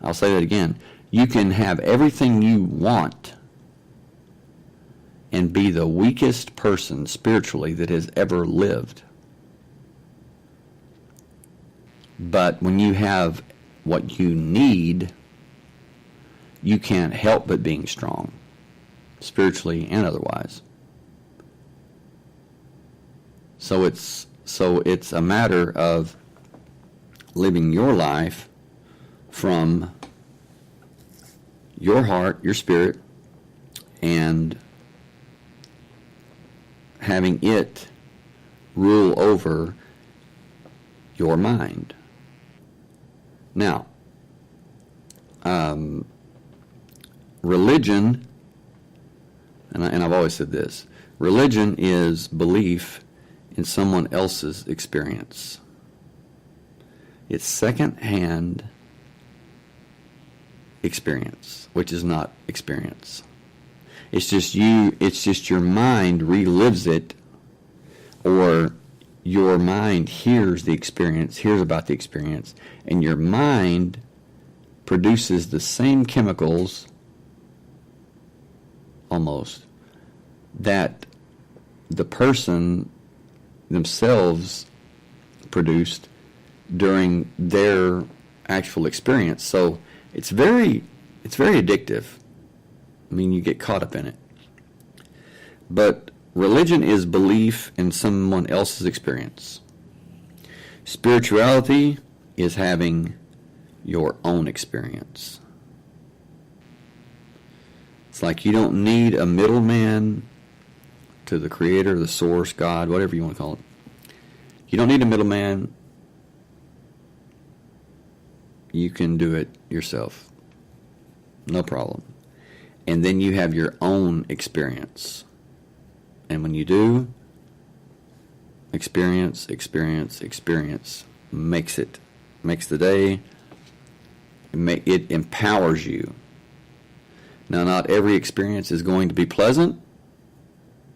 I'll say that again. You can have everything you want and be the weakest person spiritually that has ever lived. But when you have what you need, you can't help but being strong, spiritually and otherwise. So it's a matter of living your life from your heart, your spirit, and having it rule over your mind. Now, religion, and I've always said this, religion is belief in someone else's experience. It's second-hand experience, which is not experience. It's just your mind relives it, or your mind hears about the experience, and your mind produces the same chemicals, almost, that the person themselves produced during their actual experience. So it's very addictive. I mean, you get caught up in it. But religion is belief in someone else's experience. Spirituality is having your own experience. It's like you don't need a middleman to the Creator, the Source, God, whatever you want to call it. You don't need a middleman. You can do it yourself. No problem. And then you have your own experience. And when you do, experience makes the day. It empowers you. Now, not every experience is going to be pleasant.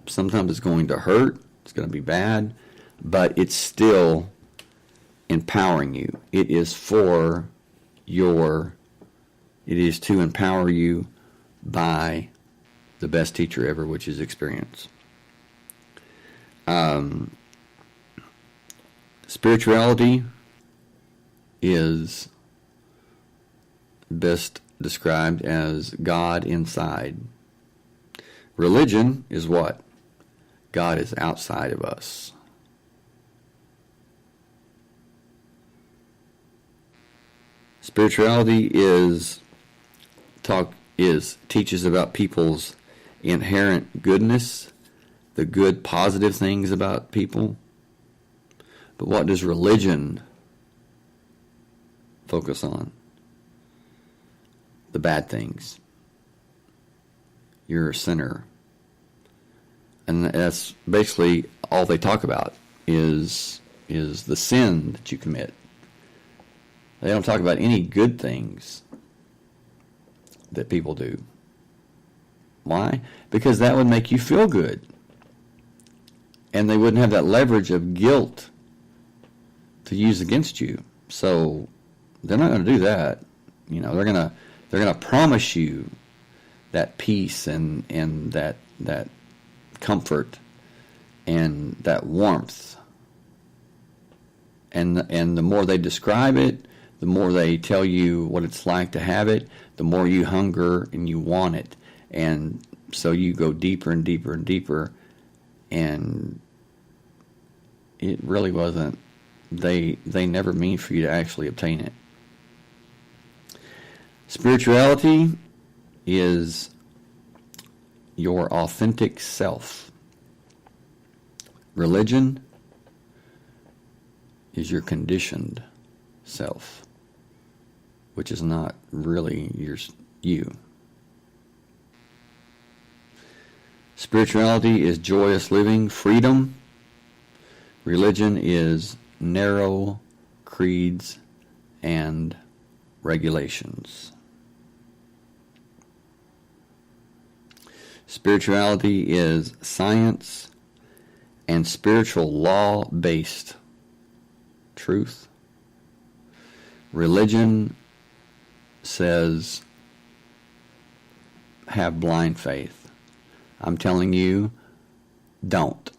Sometimes it's going to hurt. It's going to be bad. But it's still empowering you. It is to empower you by the best teacher ever, which is experience. Spirituality is best described as God inside. Religion is what? God is outside of us. Spirituality teaches about people's inherent goodness, the good, positive things about people. But what does religion focus on? The bad things. You're a sinner. And that's basically all they talk about is the sin that you commit. They don't talk about any good things that people do. Why? Because that would make you feel good. And they wouldn't have that leverage of guilt to use against you. So they're not going to do that. You know, they're going to promise you that peace and that comfort and that warmth. And the more they describe it, the more they tell you what it's like to have it, the more you hunger and you want it. And so you go deeper and deeper and deeper. And it really wasn't, they never mean for you to actually obtain it. Spirituality is your authentic self. Religion is your conditioned self, which is not really you. Spirituality is joyous living, freedom. Religion is narrow creeds and regulations. Spirituality is science and spiritual law-based truth. Religion says have blind faith. I'm telling you, don't.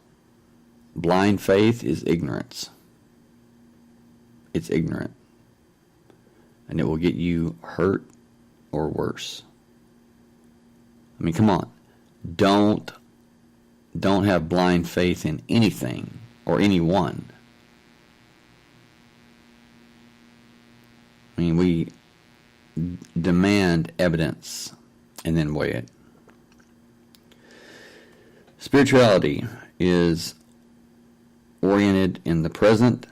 Blind faith is ignorance. It's ignorant. And it will get you hurt or worse. I mean, come on. Don't have blind faith in anything or anyone. I mean, we demand evidence and then weigh it. Spirituality is oriented in the present,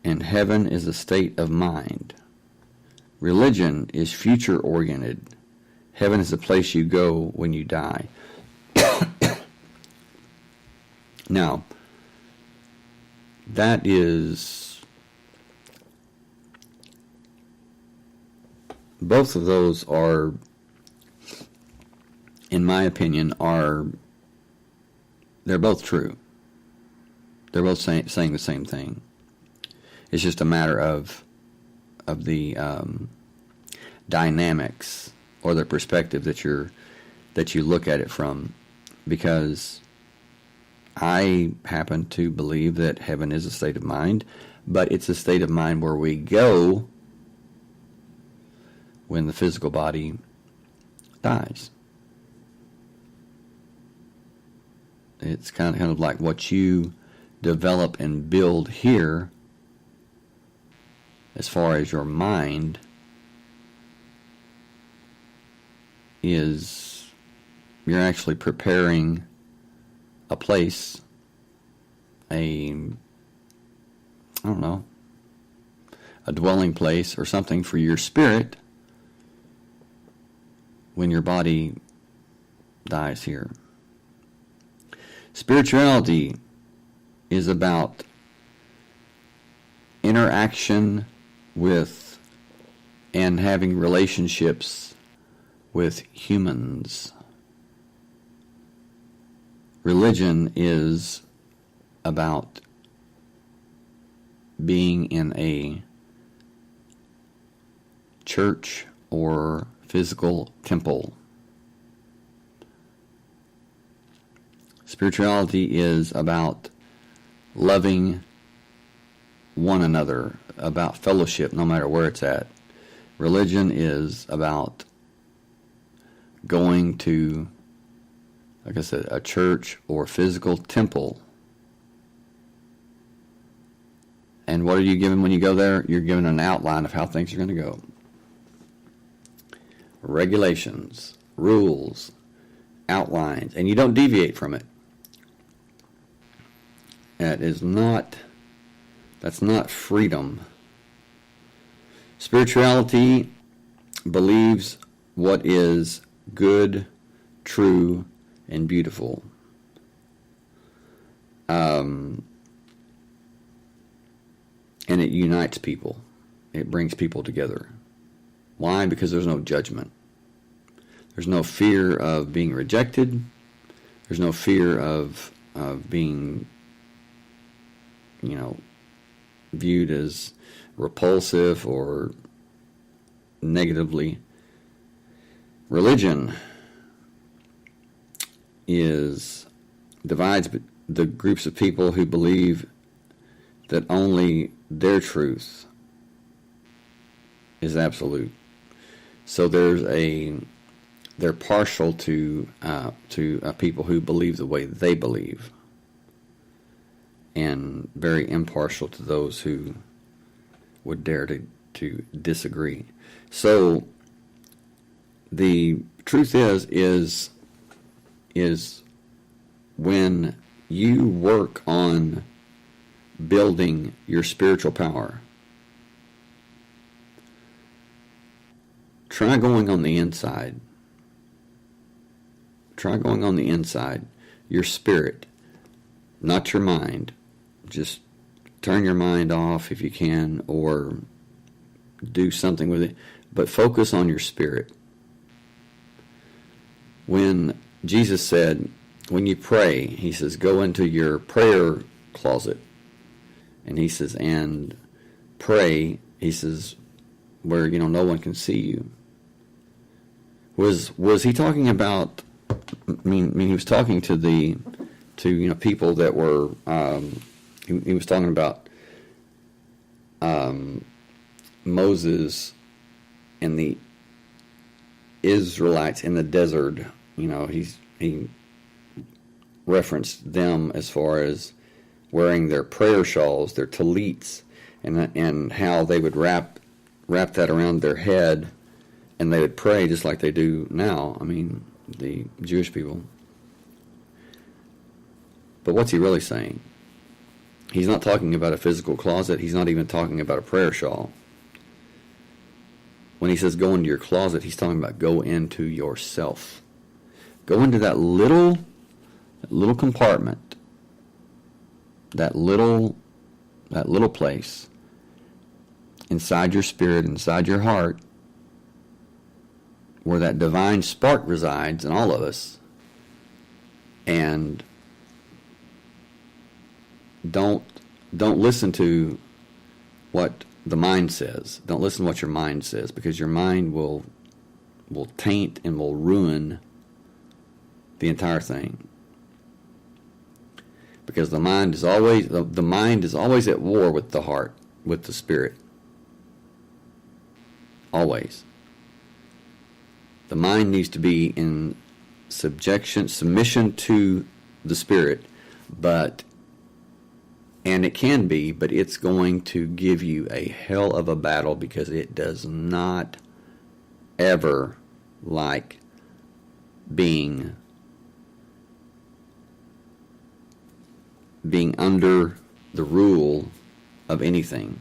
and heaven is a state of mind. Religion is future oriented. Heaven is the place you go when you die. Now, that is, both of those are, in my opinion, they're both true. They're both saying the same thing. It's just a matter of the dynamics or the perspective that you look at it from, because I happen to believe that heaven is a state of mind, but it's a state of mind where we go when the physical body dies. It's kind of like what you develop and build here as far as your mind is, you're actually preparing a place, a dwelling place or something for your spirit when your body dies here. Spirituality is about interaction with and having relationships with humans. Religion is about being in a church or physical temple. Spirituality is about loving one another, about fellowship no matter where it's at. Religion is about going to, like I said, a church or physical temple. And what are you given when you go there? You're given an outline of how things are going to go. Regulations, rules, outlines, and you don't deviate from it. That's not freedom. Spirituality believes what is good, true, and beautiful. And it unites people. It brings people together. Why? Because there's no judgment. There's no fear of being rejected. There's no fear of being, viewed as repulsive or negatively. Religion divides the groups of people who believe that only their truth is absolute. So they're partial to people who believe the way they believe, and very impartial to those who would dare to disagree. So the truth is when you work on building your spiritual power, try going on the inside. Try going on the inside, your spirit, not your mind. Just turn your mind off if you can, or do something with it, but focus on your spirit. When Jesus said, when you pray, he says, go into your prayer closet. And he says, and pray, he says, where, no one can see you. Was he talking about, he was talking to people that were, he was talking about Moses and the Israelites in the desert. He referenced them as far as wearing their prayer shawls, their tallits, and how they would wrap that around their head, and they would pray just like they do now. The Jewish people. But what's he really saying? He's not talking about a physical closet. He's not even talking about a prayer shawl. When he says go into your closet, he's talking about go into yourself. Go into that little compartment, that little place inside your spirit, inside your heart, where that divine spark resides in all of us. And don't listen to what the mind says. Don't listen to what your mind says, because your mind will taint and will ruin the entire thing. because the mind is always at war with the heart, with the spirit. Always. The mind needs to be in submission to the spirit, and it can be, but it's going to give you a hell of a battle, because it does not ever like being under the rule of anything.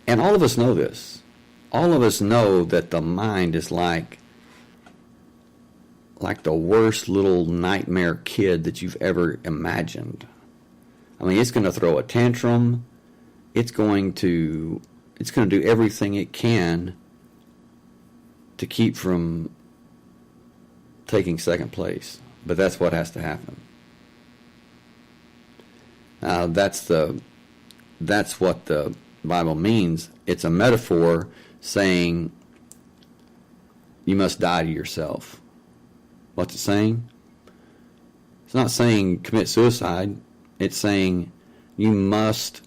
And all of us know this. All of us know that the mind is like the worst little nightmare kid that you've ever imagined. I mean, it's going to throw a tantrum. It's going to do everything it can to keep from taking second place. But that's what has to happen. That's what the Bible means. It's a metaphor saying you must die to yourself. What's it saying? It's not saying commit suicide. It's saying you must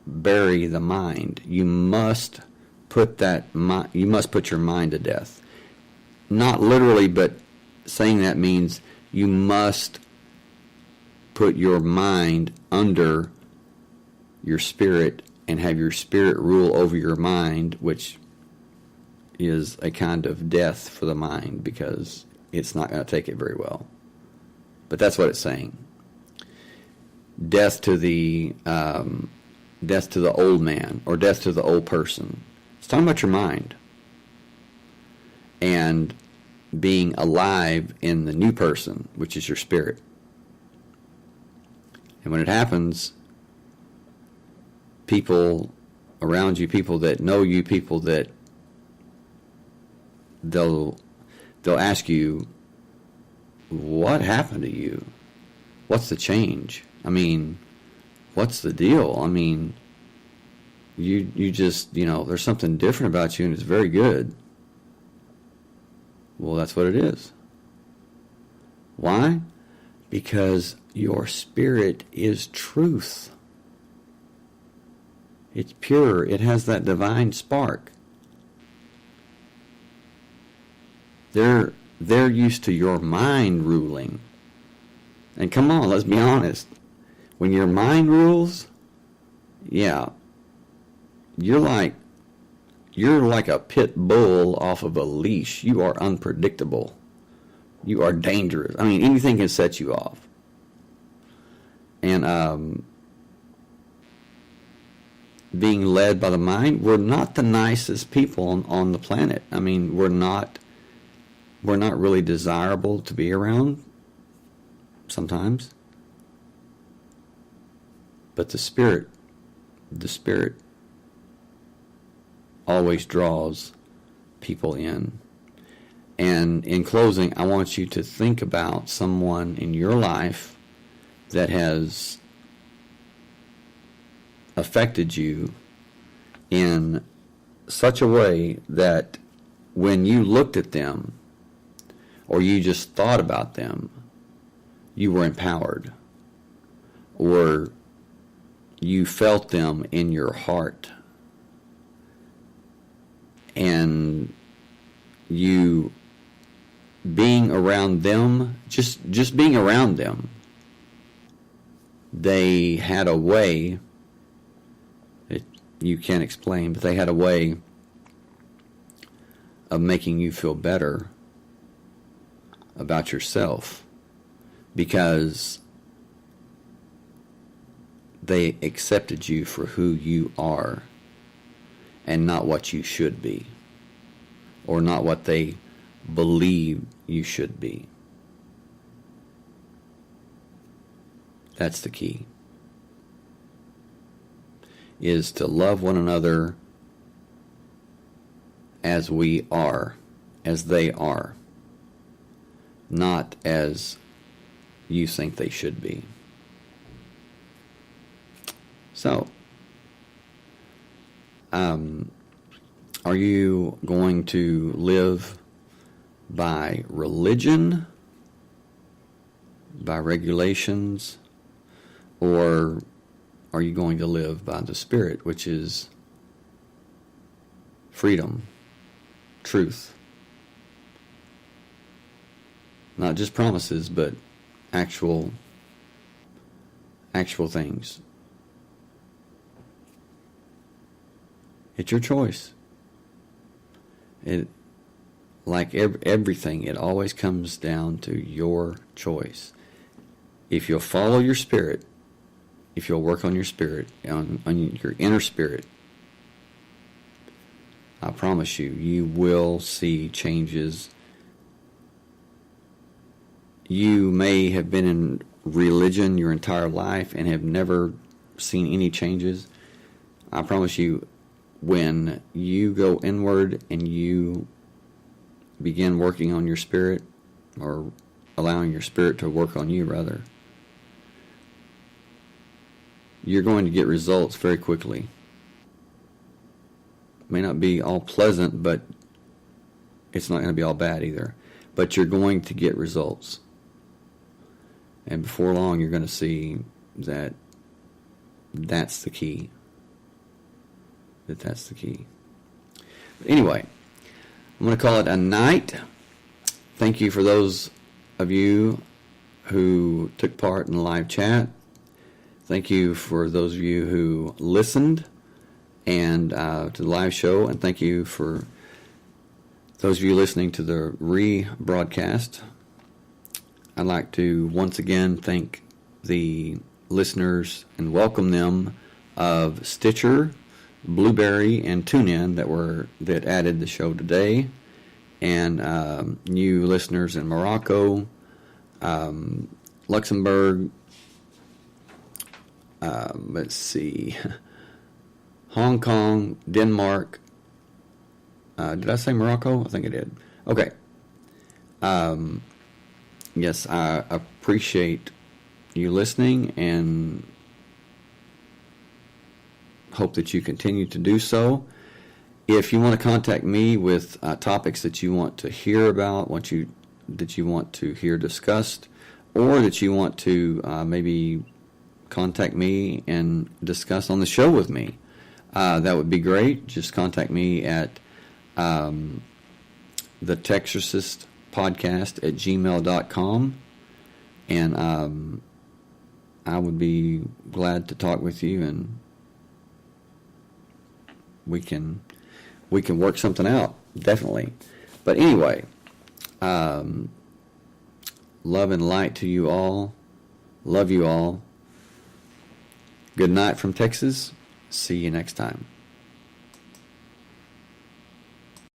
bury the mind. You must put your mind to death. Not literally, but saying that means you must put your mind under your spirit and have your spirit rule over your mind, which is a kind of death for the mind, because it's not going to take it very well. But that's what it's saying. Death to the old man, or death to the old person. It's talking about your mind. And being alive in the new person, which is your spirit. And when it happens, people around you, people that know you, people that they'll ask you, what happened to you? What's the change? I mean, what's the deal? I mean, you just, there's something different about you, and it's very good. Well, that's what it is. Why? Because your spirit is truth. It's pure. It has that divine spark. They're used to your mind ruling. And come on, let's be honest. When your mind rules, yeah, you're like a pit bull off of a leash. You are unpredictable. You are dangerous. I mean, anything can set you off. And being led by the mind, we're not the nicest people on the planet. I mean, we're not really desirable to be around sometimes. But the spirit always draws people in. And in closing, I want you to think about someone in your life that has affected you in such a way that when you looked at them or you just thought about them, you were empowered, or you felt them in your heart, and you being around them, just being around them, they had a way that you can't explain, but they had a way of making you feel better about yourself, because they accepted you for who you are and not what you should be, or not what they believe you should be. That's the key, is to love one another as we are, as they are, not as you think they should be. So, are you going to live by religion, by regulations, Or are you going to live by the Spirit, which is freedom, truth? Not just promises, but actual things. It's your choice. It, like everything, it always comes down to your choice. If you'll follow your spirit, if you'll work on your spirit, on your inner spirit, I promise you, you will see changes. You may have been in religion your entire life and have never seen any changes. I promise you, when you go inward and you begin working on your spirit, or allowing your spirit to work on you, rather, you're going to get results very quickly. May not be all pleasant, but it's not going to be all bad either. But you're going to get results. And before long, you're going to see that that's the key. That's the key. But anyway, I'm going to call it a night. Thank you for those of you who took part in the live chat. Thank you for those of you who listened and to the live show. And thank you for those of you listening to the rebroadcast. I'd like to once again thank the listeners and welcome them of Stitcher, Blueberry, and TuneIn that added the show today, and new listeners in Morocco, Luxembourg, let's see, Hong Kong, Denmark. Did I say Morocco? I think I did. Okay. Yes, I appreciate you listening and hope that you continue to do so. If you want to contact me with topics that you want to hear about, that you want to hear discussed, or that you want to maybe contact me and discuss on the show with me, that would be great. Just contact me at the Texarcist podcast at gmail.com, and I would be glad to talk with you, and we can work something out, definitely. But anyway, love and light to you all. Love you all. Good night from Texas. See you next time.